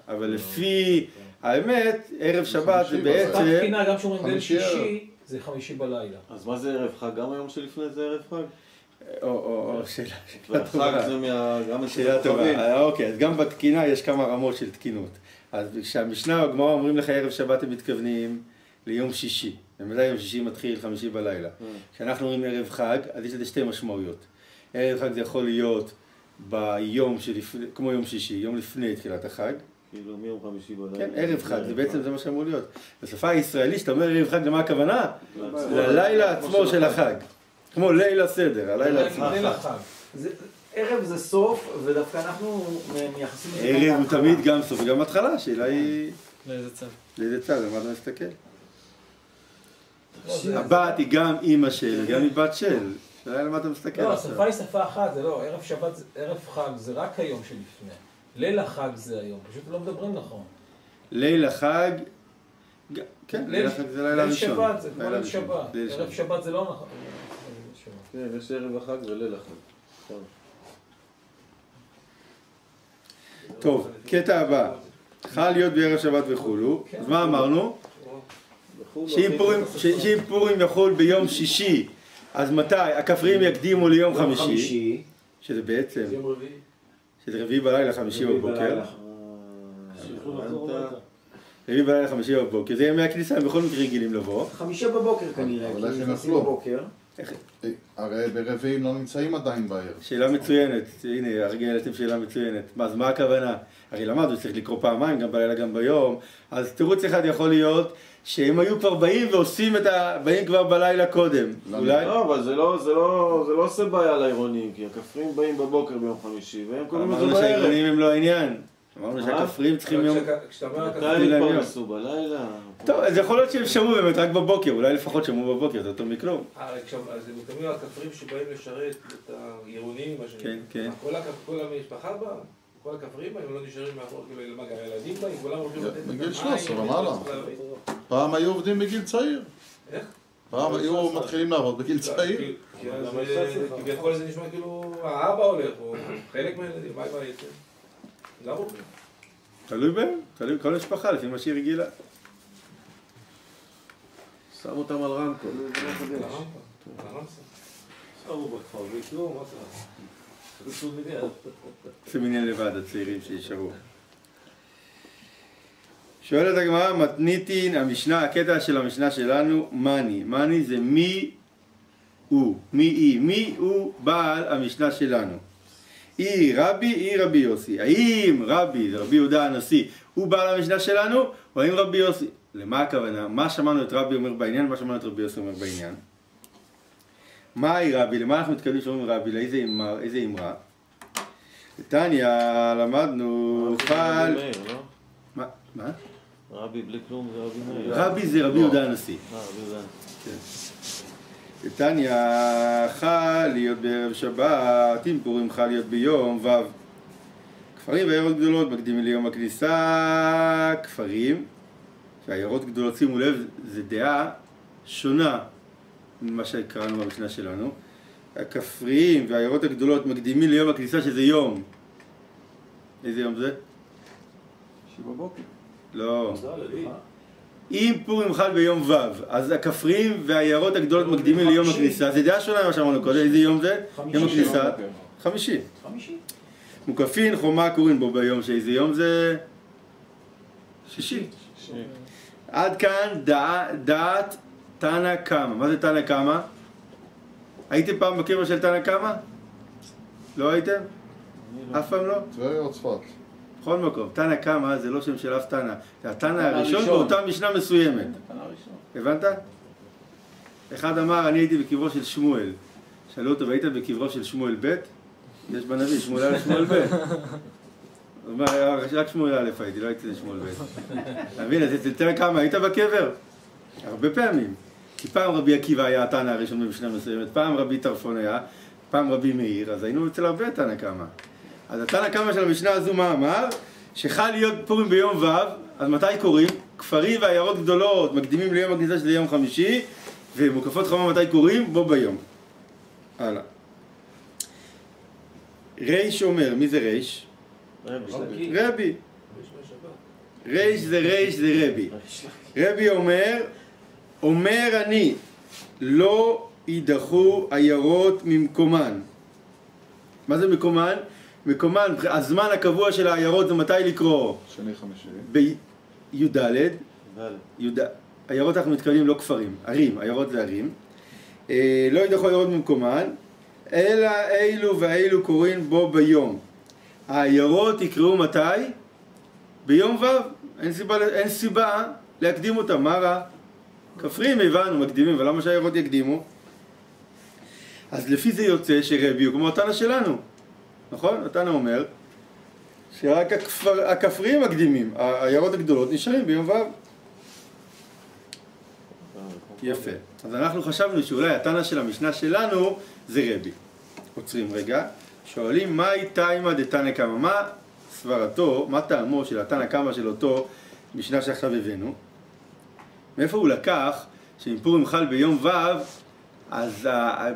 אבל לפי האמת, ערב שבת זה בעצם... בשפה התקינה, גם שאומרים ליל שישי, זה חמישי בלילה. אז מה זה ערב חג? גם היום שלפני זה ערב חג? שאלה טובה. והחג זה גם שאלה טובה. אוקיי, אז גם בתקינה יש כמה רמות של תקינות. אז כשהמשנה והגמרא אומרים לך ערב שבת הם מתכוונים ליום שישי. ומתי יום שישי מתחיל חמישי בלילה. כשאנחנו אומרים ערב חג, אז יש לזה שתי משמעויות. ערב חג זה יכול להיות ביום שלפני, כמו יום שישי, יום לפני תחילת החג. כאילו מיום חמישי בלילה. כן, ערב חג, זה בעצם זה מה שאמור להיות. בשפה הישראלית, שאתה אומר ערב חג, למה הכוונה? ללילה עצמו של החג. כמו ליל הסדר, הלילה עצמו. ליל החג. ערב זה סוף, ודווקא אנחנו מייחסים... ערב הוא תמיד גם סוף וגם התחלה, השאלה היא... לאיזה צד? לאיזה צד, למה אתה מסתכל? הבת היא גם אימא של, גם היא בת של. השאלה למה אתה מסתכל? לא, השפה היא שפה אחת, זה לא, ערב שבת, ערב חג זה רק היום שלפני. ליל החג זה היום, פשוט לא מדברים נכון. ליל החג... כן, ליל החג זה לילה ראשון. ליל שבת, זה כמו ליל שבת. ערב שבת זה לא נכון. כן, יש ערב החג וליל החג. טוב, קטע הבא. חל להיות בערב שבת וכולו. אז מה אמרנו? שאם פורים יחול ביום שישי, אז מתי? הכפריים יקדימו ליום חמישי, שזה בעצם, שזה רביעי בלילה, חמישי בבוקר. רביעי בלילה, חמישי בבוקר. זה ימי הכניסה, הם בכל מקרה רגילים לבוא. חמישי בבוקר כנראה, אבל איך כי הם נכנסים אכלו? בבוקר. הרי ברביעים לא נמצאים עדיין בערב. שאלה מצוינת, הנה, הרגע העליתם שאלה מצוינת. אז מה הכוונה? הרי למדנו, צריך לקרוא פעמיים, גם בלילה, גם ביום. אז תירוץ אחד יכול להיות שהם היו כבר באים ועושים באים כבר בלילה קודם. אולי? לא, אבל זה לא עושה בעיה לעירונים, כי הכפרים באים בבוקר ביום חמישי, והם קוראים את זה אמרנו בערב. שהעירונים הם לא העניין. אמרנו שהכפרים צריכים יום... מתי הם התפרנסו? בלילה? טוב, אז יכול להיות שהם שמעו באמת רק בבוקר, אולי לפחות שמעו בבוקר, זה יותר מכלום. אז הם מתכוונים הכפרים שבאים לשרת את העירונים, מה שנקרא. כן. כל המשפחה באה, כל הכפרים באים, הם לא נשארים מאחור, כאילו, גם הילדים באים, כולם הולכים לתת את בגיל 13 ומעלה. פעם היו עובדים בגיל צעיר. איך? פעם היו מתחילים לעבוד בגיל צעיר. כי כביכול זה נשמע כאילו האבא הולך, או חלק מהילדים, מה בעצם? למה הולכים? תלוי בהם, תלוי בכל משפחה, לפי מה שהיא רגילה. שם אותם על רמקול. שמו בכפר, ויקרו, מה קרה? עשו מניין. זה מניין לבד, הצעירים שישארו. שואלת הגמרא, מתניתין, המשנה, הקטע של המשנה שלנו, מני. מני זה מי הוא, מי הוא בעל המשנה שלנו. אי רבי יוסי. האם רבי, זה רבי יהודה הנשיא, הוא בעל המשנה שלנו, או האם רבי יוסי? למה הכוונה? מה שמענו את רבי אומר בעניין, מה שמענו את רבי יוסי אומר בעניין? מהי רבי? למה אנחנו מתכוונים שאומרים רבי? לאיזה אמרה? בתניא למדנו חל... מה? רבי בלי כלום זה רבי מאיר. רבי זה רבי יהודה הנשיא. רבי יהודה. בתניא חל להיות בערב שבת, אם פורים חל להיות ביום ו'. כפרים ועיירות גדולות מקדימים ליום הכניסה. כפרים ועיירות גדולות, שימו לב, זה דעה שונה ממה שקראנו במשנה שלנו. הכפריים והעיירות הגדולות מקדימים ליום הכניסה, שזה יום. איזה יום זה? שבבוקר. לא. אם פורים חל ביום ו', אז הכפריים והעיירות הגדולות מקדימים ליום הכניסה. זה דעה שונה ממה שאמרנו קודם. איזה יום זה? יום הכניסה. חמישי. מוקפין חומה קוראים בו ביום, שאיזה יום זה? שישי. עד כאן דעת תנא קמא. מה זה תנא קמא? הייתם פעם בקבר של תנא קמא? לא הייתם? אף פעם לא? טבריה או צפת? בכל מקום. תנא קמא זה לא שם של אף תנא. זה התנא הראשון באותה משנה מסוימת. הבנת? אחד אמר, אני הייתי בקברו של שמואל. שאלו אותו, והיית בקברו של שמואל ב'? יש בנביא, שמואל א', שמואל ב'. הוא אומר, רק שמואל א' הייתי, לא הייתי שמואל ב'. אתה מבין, אז תראה כמה, היית בקבר? הרבה פעמים. כי פעם רבי עקיבא היה התנא הראשון במשנה מסוימת, פעם רבי טרפון היה, פעם רבי מאיר, אז היינו אצל הרבה תנא קמא. אז התנא קמא של המשנה הזו מה אמר? שחל להיות פורים ביום ו', אז מתי קוראים? כפרים ועיירות גדולות מקדימים ליום הכניסה של יום חמישי, ומוקפות חמה מתי קוראים? בו ביום. הלאה. ריש אומר, מי זה ריש? רבי. ריש זה רבי. רבי אומר אני, לא יידחו עיירות ממקומן. מה זה מקומן? מקומן, הזמן הקבוע של העיירות זה מתי לקרוא? שני חמישי. בי"ד. עיירות אנחנו מתכוונים לא כפרים, ערים, עיירות זה ערים. לא יידחו עיירות ממקומן, אלא אילו ואילו קוראים בו ביום. העיירות יקראו מתי? ביום ו'. אין סיבה להקדים אותם. מה רע? כפרים הבנו, מקדימים, אבל למה שהעיירות יקדימו? אז לפי זה יוצא שרבי הוא כמו התנא שלנו. נכון? התנא אומר שרק הכפרים מקדימים, העיירות הגדולות נשארים ביום ו'. יפה. אז אנחנו חשבנו שאולי התנא של המשנה שלנו זה רבי. עוצרים רגע, שואלים מהי תימא דתנא קמא, מה סברתו, מה טעמו של התנא קמא של אותו משנה שעכשיו הבאנו? מאיפה הוא לקח שאם פורים חל ביום ו' אז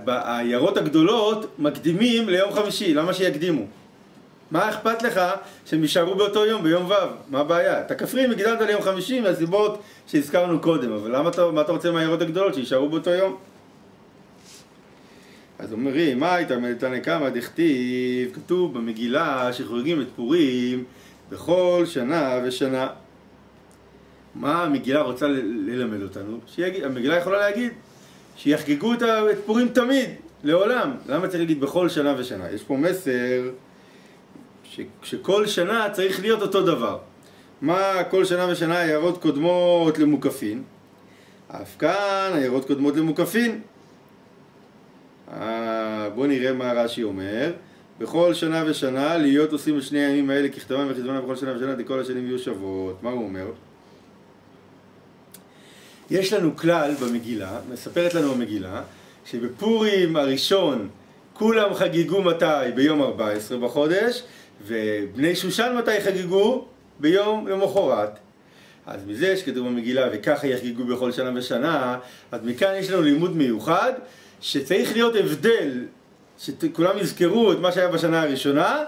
העיירות הגדולות מקדימים ליום חמישי, למה שיקדימו? מה אכפת לך שהם יישארו באותו יום, ביום ו'? מה הבעיה? את הכפרים הקדמת ליום חמישי מהסיבות שהזכרנו קודם, אבל מה אתה רוצה מהעיירות הגדולות שיישארו באותו יום? אז אומרים, מה הייתה תנא קמא דכתיב, כתוב במגילה שחוגגים את פורים בכל שנה ושנה. מה המגילה רוצה ללמד אותנו? המגילה יכולה להגיד שיחגגו את פורים תמיד, לעולם. למה צריך להגיד בכל שנה ושנה? יש פה מסר שכל שנה צריך להיות אותו דבר. מה כל שנה ושנה עיירות קודמות למוקפין? אף כאן עיירות קודמות למוקפין. בוא נראה מה רש"י אומר. בכל שנה ושנה להיות עושים את שני הימים האלה ככתבם וכתבם בכל שנה ושנה כל השנים יהיו שוות. מה הוא אומר? יש לנו כלל במגילה, מספרת לנו המגילה, שבפורים הראשון כולם חגיגו מתי? ביום 14 בחודש, ובני שושן מתי חגיגו? ביום למחרת. אז מזה שכתוב במגילה וככה יחגיגו בכל שנה ושנה, אז מכאן יש לנו לימוד מיוחד שצריך להיות הבדל, שכולם יזכרו את מה שהיה בשנה הראשונה,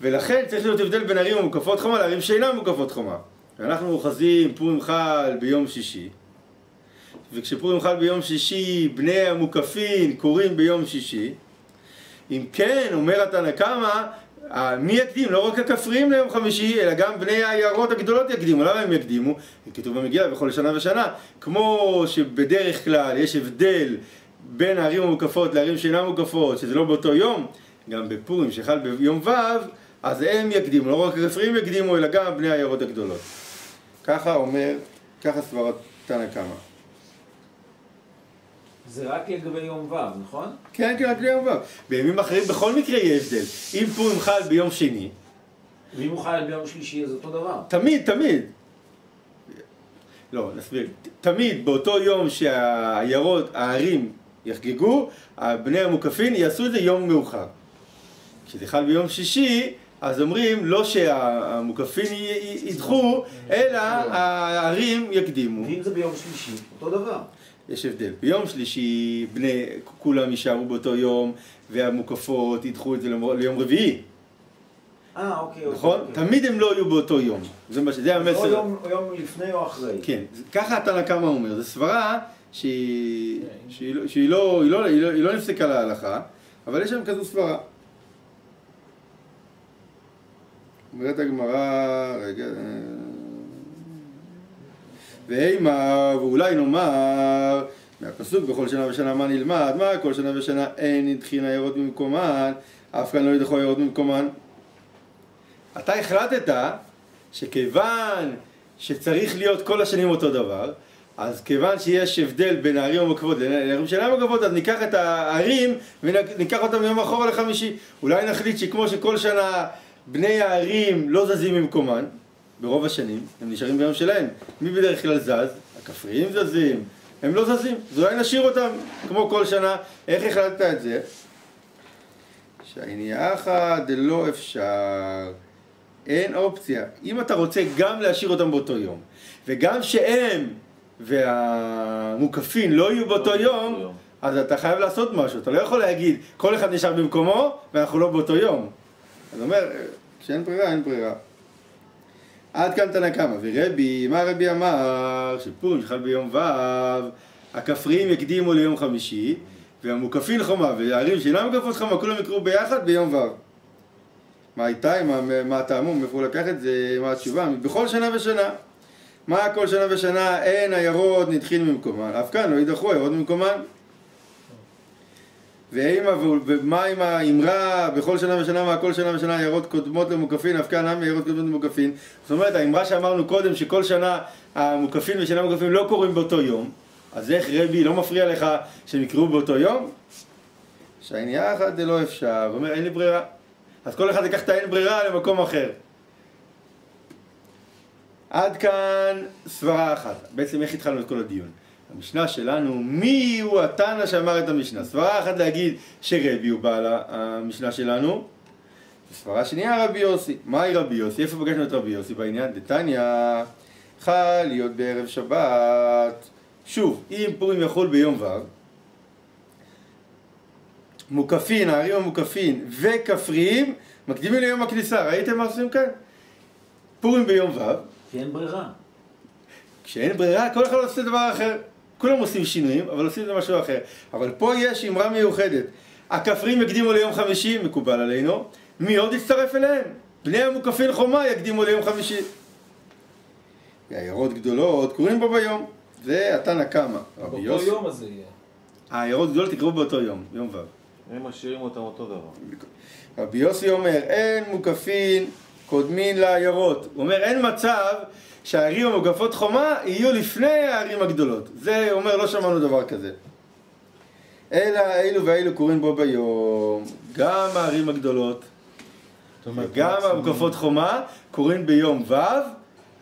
ולכן צריך להיות הבדל בין ערים המוקפות חומה לערים שאינן מוקפות חומה. ואנחנו אוחזים פורים חל ביום שישי, וכשפורים חל ביום שישי בני המוקפין קוראים ביום שישי. אם כן, אומר התנא קמא, מי יקדים? לא רק הכפרים ליום חמישי, אלא גם בני העיירות הגדולות יקדימו. למה הם יקדימו? כתוב במגילה בכל שנה ושנה. כמו שבדרך כלל יש הבדל בין הערים המוקפות לערים שאינן מוקפות, שזה לא באותו יום, גם בפורים שחל ביום ו', אז הם יקדימו. לא רק הכפרים יקדימו, אלא גם בני העיירות הגדולות. ככה אומר, ככה סברת תנא קמא. זה רק לגבי יום ו', נכון? כן, רק ליום ו'. בימים אחרים בכל מקרה יהיה הבדל. אם פורים חל ביום שני, ואם הוא חל ביום שלישי, זה אותו דבר. תמיד. לא, נסביר. תמיד באותו יום שהעיירות, הערים יחגגו, בני המוקפין יעשו את זה יום מאוחר. כשזה חל ביום שישי, אז אומרים לא שהמוקפין ידחו, אלא הערים יקדימו. ואם זה ביום שלישי, אותו דבר. יש הבדל. ביום שלישי כולם יישארו באותו יום, והמוקפות ידחו את זה ליום רביעי. אוקיי. נכון? תמיד הם לא יהיו באותו יום. זה המסר. או יום לפני או אחרי. כן. ככה התנא קמא אומר. זו סברה שהיא לא נפסקה להלכה, אבל יש שם כזו סברה. אומרת הגמרא, רגע, ואולי נאמר מהפסוק בכל שנה ושנה מה נלמד? מה כל שנה ושנה אין נדחין עיירות ממקומן, אף כאן לא ידחו עיירות ממקומן. אתה החלטת שכיוון שצריך להיות כל השנים אותו דבר, אז כיוון שיש הבדל בין הערים המוקפות לערים שאינן מוקפות, אז ניקח את הערים וניקח אותם מיום אחורה לחמישי. אולי נחליט שכמו שכל שנה בני הערים לא זזים ממקומן, ברוב השנים, הם נשארים ביום שלהם. מי בדרך כלל זז? הכפריים זזים, הם לא זזים. אז אולי נשאיר אותם כמו כל שנה. איך החלטת את זה? שהעניין אחד לא אפשר. אין אופציה. אם אתה רוצה גם להשאיר אותם באותו יום, וגם שהם והמוקפין לא יהיו באותו יום, אז אתה חייב לעשות משהו. אתה לא יכול להגיד, כל אחד נשאר במקומו ואנחנו לא באותו יום. אז אומר, כשאין ברירה, אין ברירה. עד כאן תנא קמא. ורבי, מה רבי אמר? שפורים שחל ביום ו', הכפריים יקדימו ליום חמישי, והמוקפין חומה והערים שאינם מוקפות חומה, כולם יקראו ביחד ביום ו'. מה איתי? מה הטעמו? מאיפה הוא לקח את זה? מה התשובה? בכל שנה ושנה. מה כל שנה ושנה? אין עיירות נדחין ממקומן. אף כאן לא יידחו עיירות ממקומן. ומה עם האמרה? בכל שנה ושנה, מה כל שנה ושנה עיירות קודמות למוקפין, אף כאן עיירות קודמות למוקפין. זאת אומרת, האמרה שאמרנו קודם שכל שנה המוקפין ושנה מוקפין לא קוראים באותו יום, אז איך רבי לא מפריע לך שהם יקראו באותו יום? שהעניין אחד זה לא אפשר. הוא אומר, אין לי ברירה. אז כל אחד ייקח את האין ברירה למקום אחר. עד כאן סברה אחת. בעצם איך התחלנו את כל הדיון? המשנה שלנו, מי הוא התנא שאמר את המשנה? סברה אחת להגיד שרבי הוא בעל המשנה שלנו. סברה שנייה רבי יוסי. מהי רבי יוסי? איפה פגשנו את רבי יוסי בעניין? דתניא, חל להיות בערב שבת. שוב, אם פורים יחול ביום ו', מוקפין, הערים המוקפין וכפריים מקדימים ליום הכניסה. ראיתם מה עושים כאן? פורים ביום ו', כי אין ברירה. כשאין ברירה, כל אחד עושה דבר אחר. כולם עושים שינויים, אבל עושים זה משהו אחר. אבל פה יש אמרה מיוחדת. הכפריים יקדימו ליום חמישי, מקובל עלינו. מי עוד יצטרף אליהם? בני המוקפין חומה יקדימו ליום חמישי. העיירות גדולות קוראים בו ביום. זה התנא קמא. באותו יום הזה יהיה. העיירות גדולות יקראו באותו יום, יום ו'. הם משאירים אותם אותו דבר. רבי יוסי אומר, אין מוקפין קודמין לעיירות. הוא אומר, אין מצב שהערים המוקפות חומה יהיו לפני הערים הגדולות. זה אומר, לא שמענו דבר כזה. אלא אילו ואילו קוראים בו ביום. גם הערים הגדולות וגם המוקפות חומה קוראים ביום ו',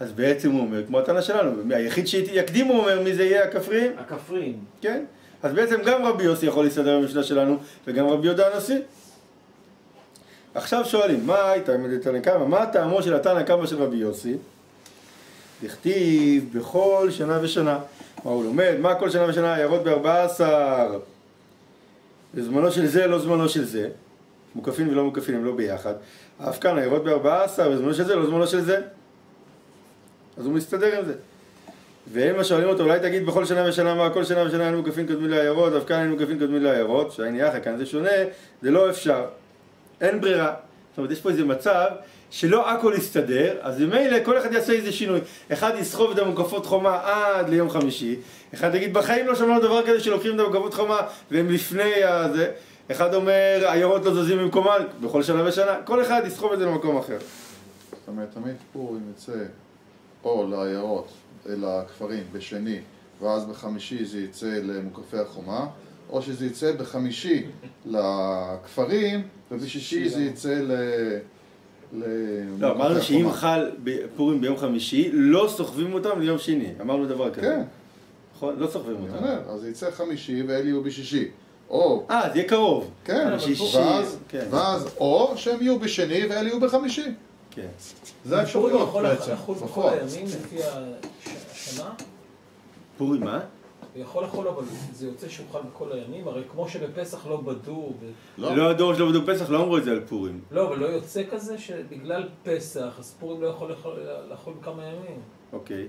אז בעצם הוא אומר, כמו התנא שלנו, היחיד שיקדימו אומר מי זה יהיה הכפריים? הכפריים. כן. אז בעצם גם רבי יוסי יכול להסתדר במשנה שלנו, וגם רבי יהודה הנשיא. עכשיו שואלים, מה הייתה תנא קמא? מה טעמו של התנא קמא של רבי יוסי? דכתיב בכל שנה ושנה. מה הוא לומד? מה כל שנה ושנה? עיירות ב14. בזמנו של זה, לא זמנו של זה. מוקפין ולא מוקפין, הם לא ביחד. אף כאן עיירות ב14, בזמנו של זה, לא זמנו של זה. אז הוא מסתדר עם זה. והם שואלים אותו, אולי תגיד בכל שנה ושנה מה, כל שנה ושנה אין מוקפין קודמים לעיירות, אף כאן אין מוקפין קודמים לעיירות, שהייני יחד, כאן זה שונה, זה לא אפשר. אין ברירה. זאת אומרת, יש פה איזה מצב שלא הכל יסתדר, אז במילא כל אחד יעשה איזה שינוי. אחד יסחוב את המוקפות חומה עד ליום חמישי, אחד יגיד, בחיים לא שמענו דבר כזה שלוקחים את המוקפות חומה והם לפני הזה, אחד אומר, עיירות לא זזים במקומן, בכל שנה ושנה, כל אחד יסחוב את זה למקום אחר. זאת אומרת, תמיד פורים יצא או לעיירות, לכפרים, בשני, ואז בחמישי זה יצא למוקפי החומה, או שזה יצא בחמישי לכפרים, ובשישי זה יצא לא, אמרנו שאם חל פורים ביום חמישי, לא סוחבים אותם ליום שני. אמרנו דבר כזה. כן. נכון? לא סוחבים אותם. אז זה יצא חמישי ואלה יהיו בשישי. או... זה יהיה קרוב. כן, ואז או שהם יהיו בשני ואלה יהיו בחמישי. כן. זה האפשרויות בעצם. יכול בכל הימים לפי השנה? פורים מה? הוא יכול לחול, אבל זה יוצא שהוא חל בכל הימים, הרי כמו שבפסח לא בדו... לא הדור שלא בדו פסח, לא אמרו את זה על פורים. לא, אבל לא יוצא כזה שבגלל פסח, אז פורים לא יכול לחול בכמה ימים. אוקיי.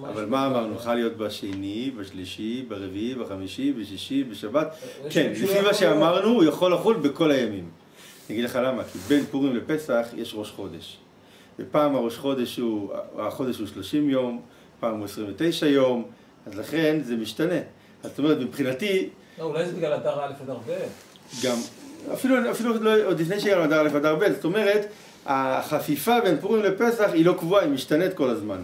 אבל מה אמרנו? חל להיות בשני, בשלישי, ברביעי, בחמישי, בשישי, בשבת? כן, לפי מה שאמרנו, הוא יכול לחול בכל הימים. אני אגיד לך למה, כי בין פורים לפסח יש ראש חודש. ופעם החודש הוא 30 יום, פעם הוא 29 יום, אז לכן זה משתנה. זאת אומרת, מבחינתי... לא, אולי זה בגלל אדר א' אדר ב'. גם, אפילו עוד לפני שהגענו אדר א' אדר ב', זאת אומרת, החפיפה בין פורים לפסח היא לא קבועה, היא משתנית כל הזמן.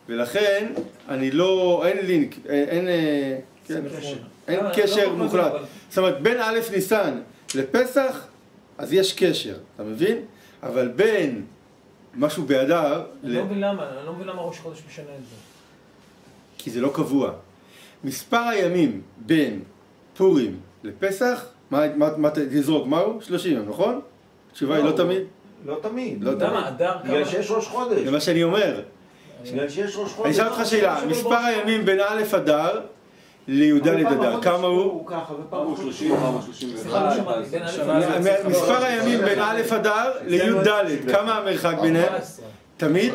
ולכן אני לא, אין לינק, אין קשר מוחלט. זאת אומרת, בין א' ניסן לפסח, אז יש קשר, אתה מבין? אבל בין משהו באדר... אני לא מבין למה ראש חודש משנה את זה. כי זה לא קבוע. מספר הימים בין פורים לפסח, מה תזרוק? מהו? 30, נכון? התשובה היא לא תמיד? לא תמיד. למה? אדר כמה? בגלל שיש ראש חודש. זה מה שאני אומר. בגלל שיש ראש חודש. אני אשאל אותך שאלה, מספר הימים בין א' אדר לי"ד אדר, כמה הוא? הוא ככה, ופעם הוא 30, פעם 31. מספר הימים בין א' אדר לי"ד, כמה המרחק ביניהם? תמיד?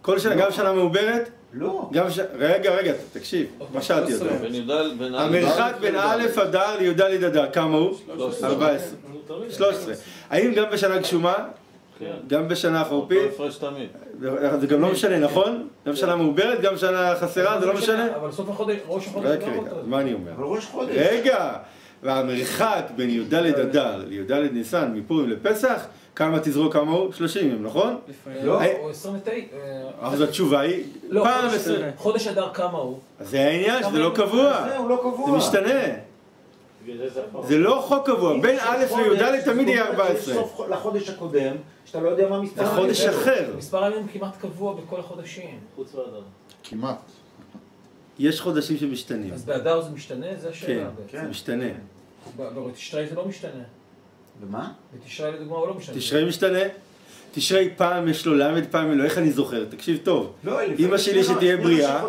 כל שנה, גם שנה מעוברת? לא. רגע, תקשיב, מה שאלתי אותו. המרחק בין א' אדר לי"ד אדר, כמה הוא? 14. 13. האם גם בשנה גשומה? גם בשנה חורפית? הפרש תמיד. זה גם לא משנה, נכון? גם שנה מעוברת, גם שנה חסרה, זה לא משנה? אבל סוף החודש, ראש החודש רגע, גם אותו. מה אני אומר? אבל ראש חודש. רגע! והמרחק בין י"ד אדר לי"ד ניסן מפורים לפסח, כמה תזרוק כמה הוא? 30, נכון? לא. או 29. אז התשובה היא, לא, פעם 20. חודש אדר כמה הוא? אז זה העניין, שזה לא קבוע. זהו, לא קבוע. זה משתנה. זה לא חוק קבוע. בין א' לי"ד תמיד יהיה 14. יש סוף לחודש הקודם, שאתה לא יודע מה מספר. זה חודש אחר. מספר הימים כמעט קבוע בכל החודשים. חוץ מאדר. כמעט. יש חודשים שמשתנים. אז באדר זה משתנה? זה השאלה. כן, זה משתנה. בתשרי זה לא משתנה. ומה? בתשרי לדוגמה הוא לא משתנה. תשרי משתנה? תשרי פעם יש לו למד, פעם לא, איך אני זוכר? תקשיב טוב. אמא שלי שתהיה בריאה,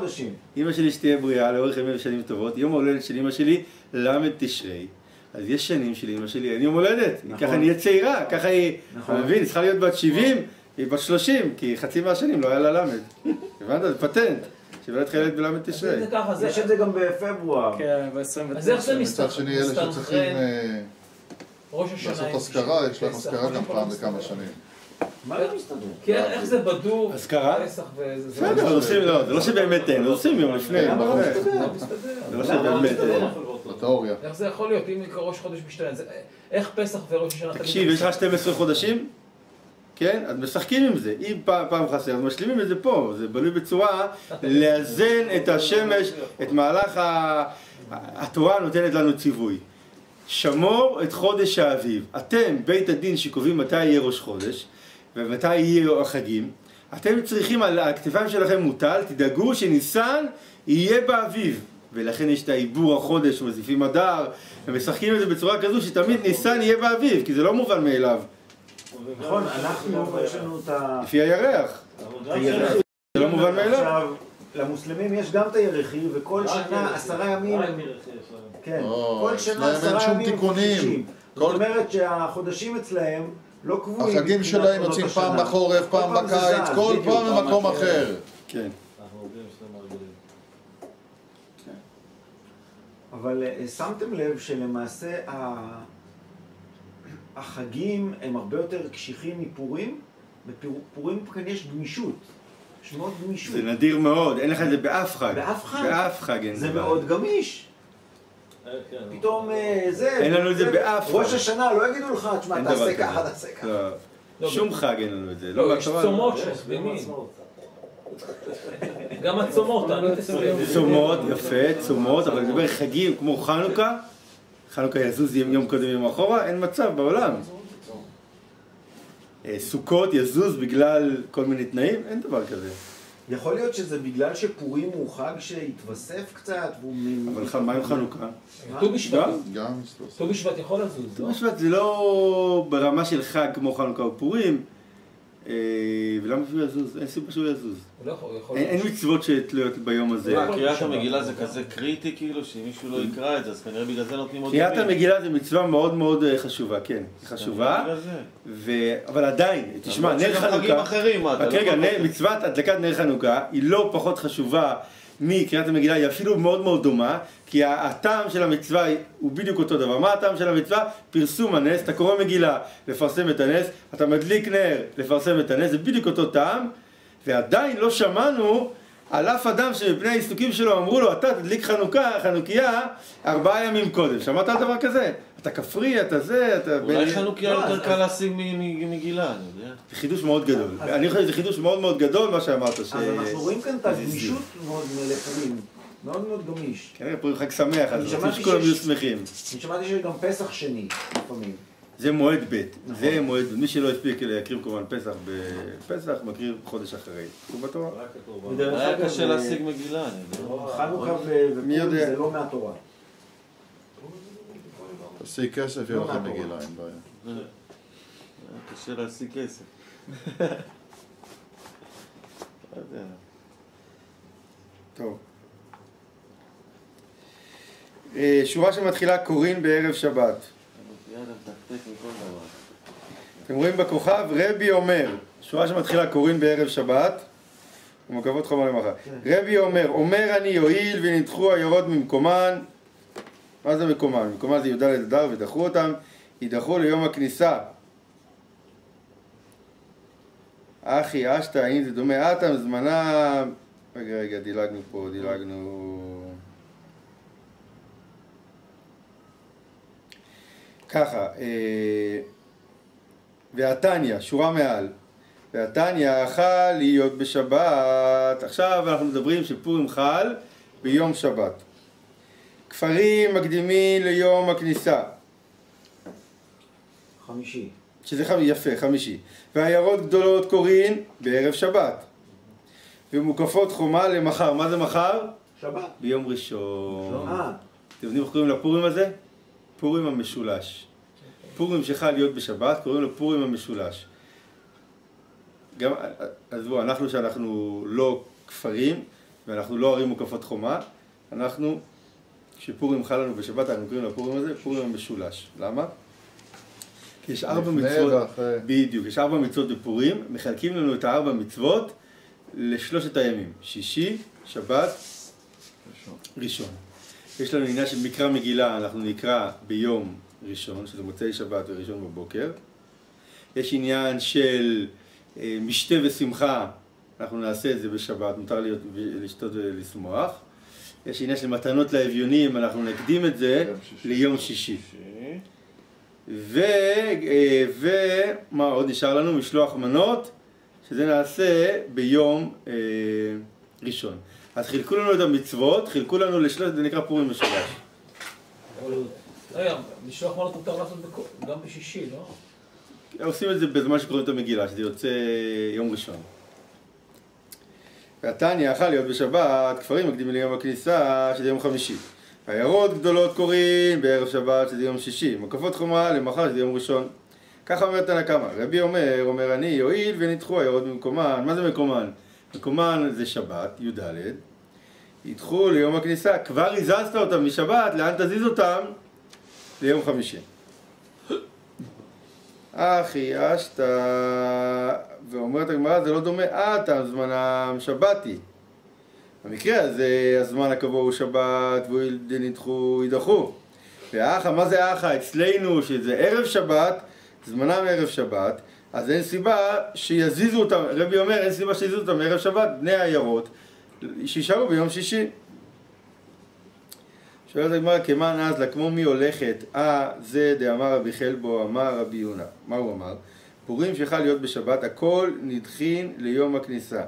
אמא שלי שתהיה בריאה לאורך ימים ושנים טובות, יום ההולדת של אמא שלי למד תשרי. אז יש שנים של אמא שלי, אין יום הולדת, ככה נהיה צעירה, ככה היא, אתה מבין, צריכה להיות בת 70, היא בת 30, כי חצי מהשנים לא היה לה למד. הבנת? זה פטנט, שבא להתחיילת בלמד תשרי. יש את זה גם בפברואר. כן, ב-29. אז איך זה מצד שני, אלה שצריכים לעשות אזכרה, יש להם אזכרה גם פעם בכמה שנים. מה לא מסתדר? כי איך זה בדוק, אזכרה? פסח וזה... בסדר, עושים, לא, זה לא שבאמת אין, עושים יום לפני. למה לא מסתדר? זה לא שבאמת אין. בתיאוריה. איך זה יכול להיות? אם ראש חודש משתנה, איך פסח וראש השנה... תקשיב, יש לך 12 חודשים? כן? אז משחקים עם זה. אם פעם חסר, אז משלימים את זה פה. זה בנוי בצורה לאזן את השמש, את מהלך התורה נותנת לנו ציווי. שמור את חודש האביב. אתם, בית הדין שקובעים מתי יהיה ראש חודש, ומתי יהיה החגים, אתם צריכים על הכתפיים שלכם מוטל, תדאגו שניסן יהיה באביב. ולכן יש את העיבור החודש, מזיפים אדר, ומשחקים את זה בצורה כזו שתמיד ניסן יהיה באביב, כי זה לא מובן מאליו. נכון, אנחנו יש לנו את ה... לפי הירח. זה לא מובן מאליו. עכשיו, למוסלמים יש גם את הירחי, וכל שנה 10 ימים... כן, כל שנה 10 ימים חודשים. זאת אומרת שהחודשים אצלהם לא קבועים. החגים שלהם יוצאים פעם בחורף, פעם בקיץ, כל פעם במקום אחר. כן. אבל שמתם לב שלמעשה החגים הם הרבה יותר קשיחים מפורים? בפורים כאן יש גמישות. יש מאוד גמישות. זה נדיר מאוד, אין לך את זה באף חג. באף חג? באף חג אין זה מאוד גמיש. פתאום זה... אין לנו את זה באף חג. ראש השנה לא יגידו לך, תשמע, תעשה ככה, תעשה ככה. שום חג אין לנו את זה. לא, יש צומות שעשבים. גם הצומות, אני תסביר. צומות, יפה, צומות, אבל לדבר חגים כמו חנוכה, חנוכה יזוז יום קודם יום אחורה, אין מצב בעולם. סוכות יזוז בגלל כל מיני תנאים, אין דבר כזה. יכול להיות שזה בגלל שפורים הוא חג שהתווסף קצת, אבל מה עם חנוכה? ט"ו בשבט. גם ט"ו בשבט יכול לזוז, ט"ו בשבט זה לא ברמה של חג כמו חנוכה ופורים, ולמה שהוא יזוז? אין סיבה שהוא יזוז. אין מצוות שתלויות ביום הזה. קריאת המגילה זה כזה קריטי כאילו, שאם מישהו לא יקרא את זה, אז כנראה בגלל זה נותנים עוד קריאת המגילה זה מצווה מאוד מאוד חשובה, כן, היא חשובה, אבל עדיין, תשמע, נר חנוכה, רק רגע, מצוות הדלקת נר חנוכה היא לא פחות חשובה מקריאת המגילה, היא אפילו מאוד מאוד דומה, כי הטעם של המצווה הוא בדיוק אותו דבר. מה הטעם של המצווה? פרסום הנס, אתה קורא מגילה, לפרסם את הנס, אתה מדליק נר, לפרסם את הנס, זה בדיוק אותו טעם, ועדיין לא שמענו על אף אדם שמפני העיסוקים שלו אמרו לו, אתה תדליק חנוכיה 4 ימים קודם. שמעת על דבר כזה? אתה כפרי, אתה זה, אתה... אולי חנוכיה יותר קל להשיג מגילה, אני יודע. זה חידוש מאוד גדול. אני חושב שזה חידוש מאוד מאוד גדול, מה שאמרת. אז אנחנו רואים כאן את הגמישות מאוד לפורים. מאוד מאוד גמיש. כן, פורים חג שמח, אז רוצים שכולם יהיו שמחים. אני שמעתי שיש גם פסח שני, לפעמים. זה מועד ב', זה מועד ב'. מי שלא הספיק להקריב כמובן פסח בפסח, מקריב חודש אחרי. כתוב בתורה? היה קשה להשיג מגילה, אני יודע. חנוכה ופורים זה לא מהתורה. תשיג כסף, יהיה לכם מגילה, אין בעיה. קשה להשיג כסף. טוב. שורה שמתחילה קורין בערב שבת. אתם רואים בכוכב, רבי אומר, שורה שמתחילה קורין בערב שבת, ומקוות חומר למחר. רבי אומר אני יועיל ונדחו היורות ממקומן. מה זה מקומן? מקומן זה י"ד אדר ודחו אותם, יידחו ליום הכניסה. אחי, אשתא, האם זה דומה? אתם זמנה... רגע, דילגנו פה, ככה, והתניא, שורה מעל, והתניא חל להיות בשבת. עכשיו אנחנו מדברים שפורים חל ביום שבת. כפרים מקדימים ליום הכניסה. חמישי. שזה יפה, חמישי. ועיירות גדולות קורין בערב שבת. ומוקפות חומה למחר. מה זה מחר? שבת. ביום ראשון. אתם יודעים איך קוראים לפורים הזה? פורים המשולש. פורים שחל להיות בשבת, קוראים לו פורים המשולש. גם, עזבו, אנחנו שאנחנו לא כפרים, ואנחנו לא ערים מוקפות חומה, אנחנו, כשפורים חל לנו בשבת, אנחנו קוראים לפורים הזה, פורים המשולש. למה? כי יש 4 מצוות, בדיוק, יש 4 מצוות בפורים, מחלקים לנו את 4 מצוות לשלושת הימים, שישי, שבת, ראשון. יש לנו עניין של מקרא מגילה, אנחנו נקרא ביום ראשון, שזה מוצאי שבת וראשון בבוקר. יש עניין של משתה ושמחה, אנחנו נעשה את זה בשבת, מותר לשתות ולשמוח. יש עניין של מתנות לאביונים, אנחנו נקדים את זה ליום שישי. ומה עוד נשאר לנו? משלוח מנות, שזה נעשה ביום ראשון. אז חילקו לנו את המצוות, חילקו לנו לשלושת, זה נקרא פורים משולש. רגע, משלוח מנות מותר לעשות גם בשישי, לא? עושים את זה בזמן שקוראים את המגילה, שזה יוצא יום ראשון. והתניא חל להיות בשבת, כפרים מקדימים ליום הכניסה, שזה יום חמישי. עיירות גדולות קורין בערב שבת, שזה יום שישי. מקפות חומה למחר, שזה יום ראשון. ככה אומר תנא קמא. רבי אומר אני יועיל ונדחו עיירות ממקומן. מה זה מקומן? מקומן זה שבת, י"ד. ידחו ליום הכניסה. כבר הזזת אותם משבת, לאן תזיז אותם? ליום חמישי. אחי, אשתא, ואומרת הגמרא, זה לא דומה, אתם זמנם שבתי. במקרה הזה, הזמן הקבוע הוא שבת, ונדחו, יידחו. ואחה, מה זה אחה? אצלנו, שזה ערב שבת, זמנם ערב שבת, אז אין סיבה שיזיזו אותם, רבי אומר, אין סיבה שיזיזו אותם מערב שבת, בני העיירות, שישארו ביום שישי. שואלת הגמרא, כמן אז לה, כמו מי הולכת? זה דאמר רבי חלבו, אמר רבי יונה. מה הוא אמר? פורים שחל להיות בשבת, הכל נדחין ליום הכניסה.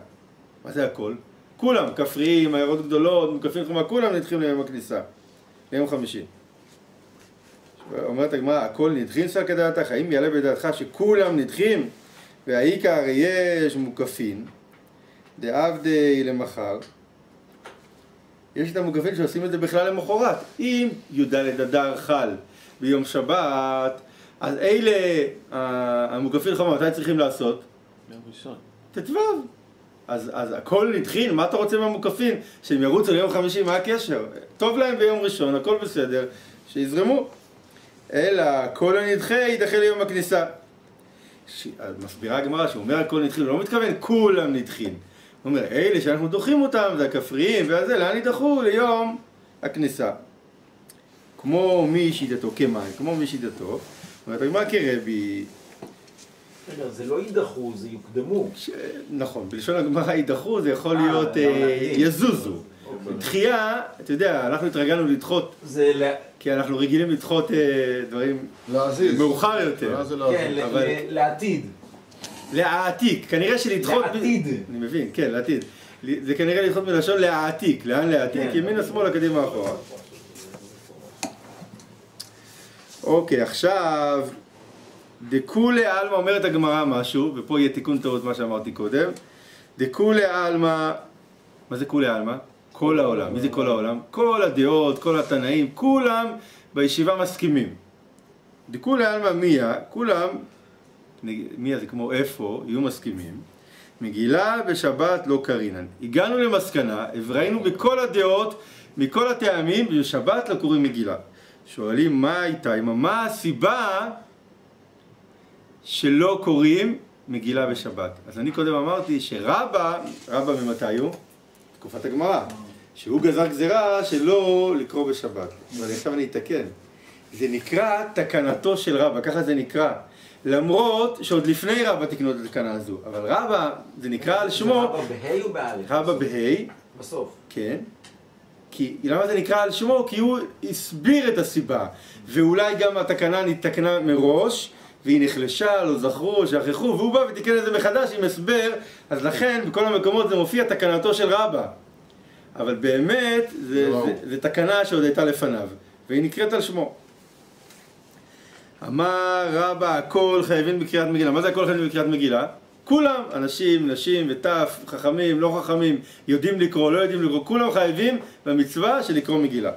מה זה הכל? כולם, כפריים, עיירות גדולות, מקפים חומה, כולם נדחים ליום הכניסה. ליום חמישי. אומרת הגמרא, הכל נדחין סל כדעתך, האם יעלה בדעתך שכולם נדחים? והעיקר הרי יש מוקפין, דעבדי למחר. יש את המוקפים שעושים את זה בכלל למחרת. אם י"ד אדר חל ביום שבת, אז אלה המוקפים חומה, מתי צריכים לעשות? יום ראשון. ט"ו. אז הכל נדחין, מה אתה רוצה מהמוקפים? שהם ירוצו ליום חמישי, מה הקשר? טוב להם ביום ראשון, הכל בסדר, שיזרמו. אלא כל הנדחה יידחה ליום הכניסה. מסבירה הגמרא שאומר הכל נדחין, הוא לא מתכוון כולם נדחין. הוא אומר, אלה שאנחנו דוחים אותם, זה הכפריים והזה, לאן יידחו? ליום הכניסה. כמו מי שיטתו, כמן, כמו מי שיטתו. אומרת הגמרא כרבי. רגע, זה לא יידחו, זה יוקדמו. נכון, בלשון הגמרא יידחו, זה יכול להיות יזוזו. דחייה, אתה יודע, אנחנו התרגלנו לדחות, כי אנחנו רגילים לדחות דברים מאוחר יותר. כן, לעתיד. להעתיק, כנראה שלדחות... לעתיד. אני מבין, כן, לעתיד. זה כנראה לדחות מלשון להעתיק. לאן להעתיק? ימינה שמאלה, קדימה אחורה. אוקיי, עכשיו... דכולי עלמא אומרת הגמרא משהו, ופה יהיה תיקון טעות מה שאמרתי קודם. דכולי עלמא, מה זה כולי עלמא? כל העולם. מי זה כל העולם? כל הדעות, כל התנאים, כולם בישיבה מסכימים. דכולי עלמא מיה, כולם, מיה זה כמו איפה, יהיו מסכימים. מגילה בשבת לא קרינן. הגענו למסקנה, ראינו בכל הדעות, מכל הטעמים, בשבת לא קוראים מגילה. שואלים מה הייתה, מה הסיבה שלא קוראים מגילה בשבת. אז אני קודם אמרתי שרבא ממתי הוא? תקופת הגמרא. שהוא גזר גזירה שלא לקרוא בשבת. אבל עכשיו אני אתקן. זה נקרא תקנתו של רבא, ככה זה נקרא. למרות שעוד לפני רבא תקנו את התקנה הזו. אבל רבא, זה נקרא על שמו... רבא בה' או באלף? רבא בה'. בסוף. כן. כי למה זה נקרא על שמו? כי הוא הסביר את הסיבה. ואולי גם התקנה נתקנה מראש. והיא נחלשה, לא זכרו, שכחו, והוא בא ותיקן את זה מחדש עם הסבר, אז לכן בכל המקומות זה מופיע תקנתו של רבא. אבל באמת זה תקנה שעוד הייתה לפניו, והיא נקראת על שמו. אמר רבא, הכל חייבים בקריאת מגילה. מה זה הכל חייבים בקריאת מגילה? כולם, אנשים, נשים וטף, חכמים, לא חכמים, יודעים לקרוא, לא יודעים לקרוא, כולם חייבים במצווה של לקרוא מגילה.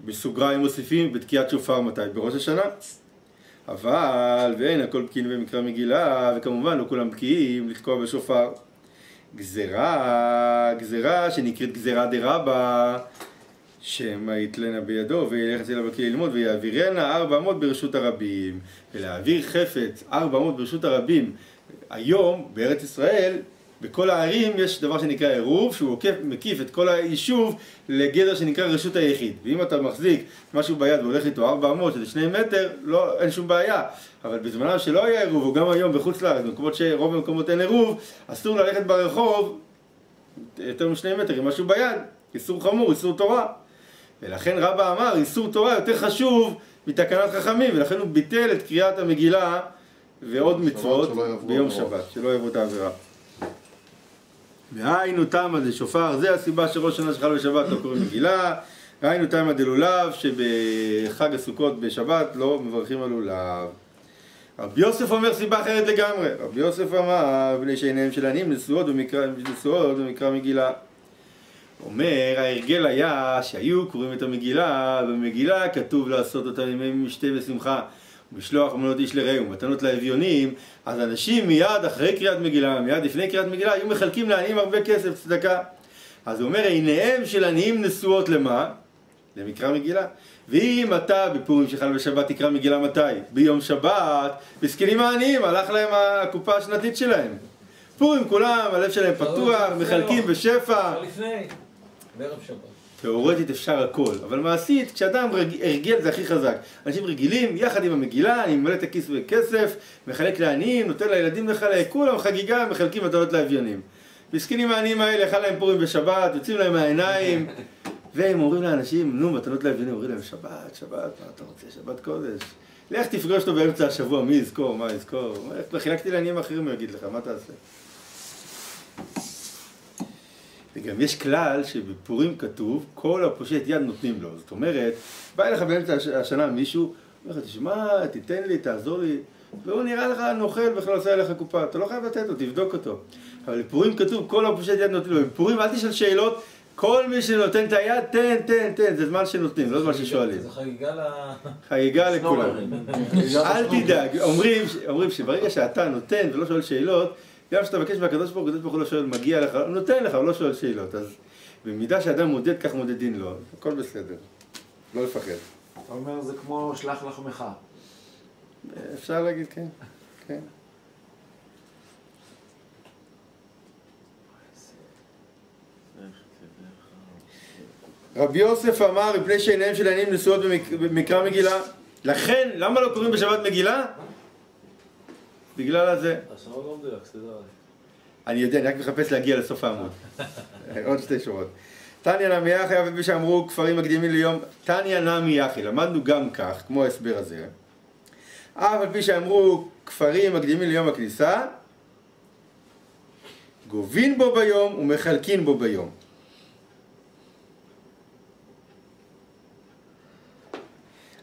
בסוגריים מוסיפים בתקיעת שופר מתי? בראש השנה. אבל, ואין הכל בקיאים במקרא מגילה, וכמובן לא כולם בקיאים לתקוע בשופר. גזירה שנקראת גזירה דרבא, שמא יתלנה בידו וילך אצל הבקיא ללמוד ויעבירנה 400 ברשות הרבים. ולהעביר חפץ 400 ברשות הרבים, היום בארץ ישראל, בכל הערים יש דבר שנקרא עירוב, שהוא מקיף את כל היישוב לגדר שנקרא רשות היחיד. ואם אתה מחזיק משהו ביד והולך איתו 400, שזה 2 מטר, לא, אין שום בעיה. אבל בזמנם שלא היה עירוב, או גם היום בחוץ לארץ, במקומות שרוב המקומות אין עירוב, אסור ללכת ברחוב יותר מ2 מטר עם משהו ביד. איסור חמור, איסור תורה. ולכן רבא אמר, איסור תורה יותר חשוב מתקנת חכמים, ולכן הוא ביטל את קריאת המגילה ועוד מצוות ביום שבת, שלא יבוא את העבירה. והיינו תמה דשופר, זה הסיבה שראש שנה שחל בשבת לא קוראים מגילה. היינו תמה דלולב, שבחג הסוכות בשבת לא מברכים על לולב. רבי יוסף אומר סיבה אחרת לגמרי. רבי יוסף אמר, בני שעיניהם של עניים נשואות במקרא מגילה. אומר, ההרגל היה שהיו קוראים את המגילה, במגילה כתוב לעשות אותה ימי משתה ושמחה, בשלוח מנות איש לרעהו, מתנות לאביונים. אז אנשים מיד אחרי קריאת מגילה, מיד לפני קריאת מגילה, היו מחלקים לעניים הרבה כסף, צדקה. אז הוא אומר, עיניהם של עניים נשואות למה? למקרא מגילה. ואם אתה בפורים שחל בשבת תקרא מגילה מתי? ביום שבת, בסקלים העניים, הלך להם הקופה השנתית שלהם. פורים כולם, הלב שלהם פתוח, מחלקים בשפע. לפני, בערב שבת. תיאורטית אפשר הכל, אבל מעשית, כשאדם הרגל זה הכי חזק. אנשים רגילים, יחד עם המגילה, אני ממלא את הכיס בכסף, מחלק לעניים, נותן לילדים לחלק, כולם חגיגה, מחלקים מתנות לאביונים. מסכנים העניים האלה, אכל להם פורים בשבת, יוצאים להם מהעיניים, והם אומרים לאנשים, נו, מתנות לאביונים, אומרים להם, שבת, שבת, מה אתה רוצה, שבת קודש. לך תפגוש אותו באמצע השבוע, מי יזכור, מה יזכור? חילקתי לעניים אחרים, הוא יגיד לך, מה תעשה? וגם יש כלל שבפורים כתוב, כל הפושט יד נותנים לו. זאת אומרת, בא אליך באמצע השנה מישהו, אומר לך, תשמע, תיתן לי, תעזור לי, והוא נראה לך נוכל בכלל עושה עליך קופה, אתה לא חייב לתת לו, תבדוק אותו. אבל בפורים כתוב, כל הפושט יד נותנים לו. בפורים אל תשאל שאלות, כל מי שנותן את היד, תן, זה זמן שנותנים, לא זמן ששואלים. זה חגיגה לכולם. אל תדאג, אומרים שברגע שאתה נותן ולא שואל שאלות, גם כשאתה מבקש מהקדוש ברוך הוא לא שואל, מגיע לך, הוא נותן לך, הוא לא שואל שאלות. אז במידה שאדם מודד, כך מודדין לו. הכל בסדר. לא לפחד. אתה אומר, זה כמו שלח לחמך. אפשר להגיד, כן. כן. רבי יוסף אמר, מפני שעיניהם של העניים נשואות במקרא מגילה. לכן, למה לא קוראים בשבת מגילה? בגלל הזה. אני יודע, אני רק מחפש להגיע לסוף העמוד. עוד 2 שורות. תניא נמי יחי, אבל שאמרו כפרים מקדימים ליום, תניא נמי יחי, למדנו גם כך, כמו ההסבר הזה. אף על פי שאמרו כפרים מקדימים ליום הכניסה, גובין בו ביום ומחלקין בו ביום.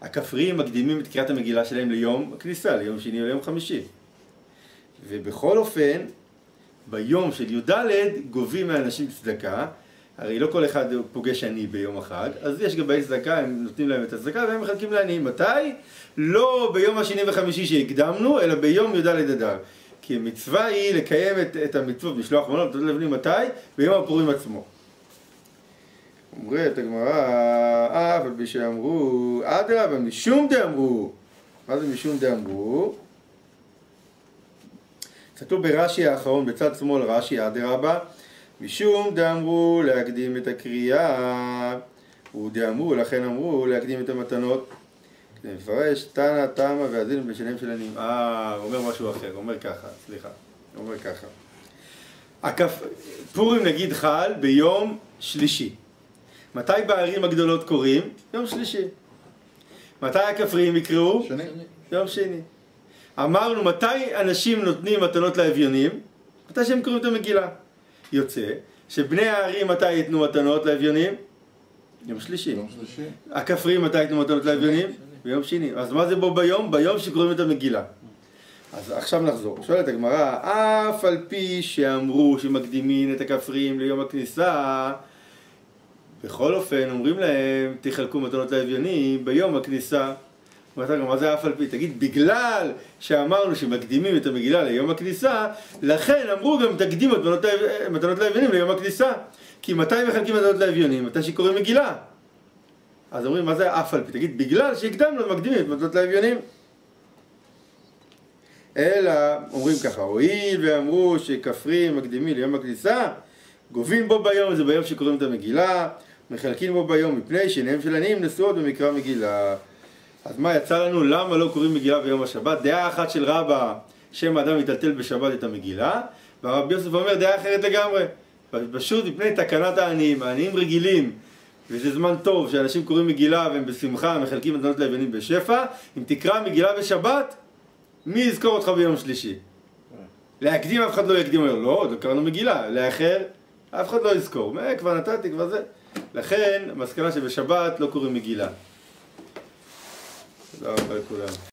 הכפריים מקדימים את קריאת המגילה שלהם ליום הכניסה, ליום שני או ליום חמישי. ובכל אופן, ביום של י"ד גובים מהאנשים צדקה, הרי לא כל אחד פוגש עני ביום החג, אז יש גם בעלי צדקה, הם נותנים להם את הצדקה והם מחלקים לעניים. מתי? לא ביום השני וחמישי שהקדמנו, אלא ביום י"ד אדר. כי המצווה היא לקיים את המצוות, משלוח מנות, אתם יודעים מתי? ביום הפורים עצמו. אומרת הגמרא, אבל בשאמרו, אדרבה, משום דאמרו. מה זה משום דאמרו? כתוב ברש"י האחרון, בצד שמאל רש"י, אדרבה, משום דאמרו להקדים את הקריאה, ודאמרו, לכן אמרו להקדים את המתנות. כדי מפרש, תנא תמא ואזינו בשניהם של עניים. אומר משהו אחר, אומר ככה, סליחה, אומר ככה. פורים נגיד חל ביום שלישי. מתי בערים הגדולות קוראים? יום שלישי. מתי הכפריים יקראו? שני. יום שני. אמרנו, מתי אנשים נותנים מתנות לאביונים? מתי שהם קוראים את המגילה. יוצא שבני הערים מתי ייתנו מתנות לאביונים? יום שלישי. יום שלישי. הכפריים מתי ייתנו מתנות לאביונים? ביום שני. אז מה זה בו ביום? ביום שקוראים את המגילה. אז עכשיו נחזור. שואלת הגמרא, אף על פי שאמרו שמקדימים את הכפריים ליום הכניסה, בכל אופן אומרים להם, תחלקו מתנות לאביונים ביום הכניסה. מה זה אף על פי? תגיד, בגלל שאמרנו שמקדימים את המגילה ליום הכניסה, לכן אמרו גם תקדימו מתנות לאביונים ליום הכניסה. כי מתי מחלקים מתנות לאביונים? מתי שקוראים מגילה. אז אומרים, מה זה אף על פי? תגיד, בגלל שהקדמנו מקדימים את מתנות לאביונים. אלא, אומרים ככה, הואיל ואמרו שכפרים מקדימים ליום הכניסה, גובים בו ביום, זה ביום שקוראים את המגילה, מחלקים בו ביום מפני שעיניהם של עניים נשואות במקרא מגילה. אז מה יצא לנו? למה לא קוראים מגילה ביום השבת? דעה אחת של רבא, שם האדם יטלטל בשבת את המגילה, והרב יוסף אומר דעה אחרת לגמרי. פשוט מפני תקנת העניים, העניים רגילים, וזה זמן טוב שאנשים קוראים מגילה והם בשמחה, מחלקים מתנות לאביונים בשפע. אם תקרא מגילה בשבת, מי יזכור אותך ביום שלישי? להקדים אף אחד לא יקדים, אומר, לא, עוד לא קראנו מגילה. לאחר, אף אחד לא יזכור. כבר נתתי, כבר זה. לכן, המסקנה שבשבת לא קוראים מגילה. תודה רבה לכולם.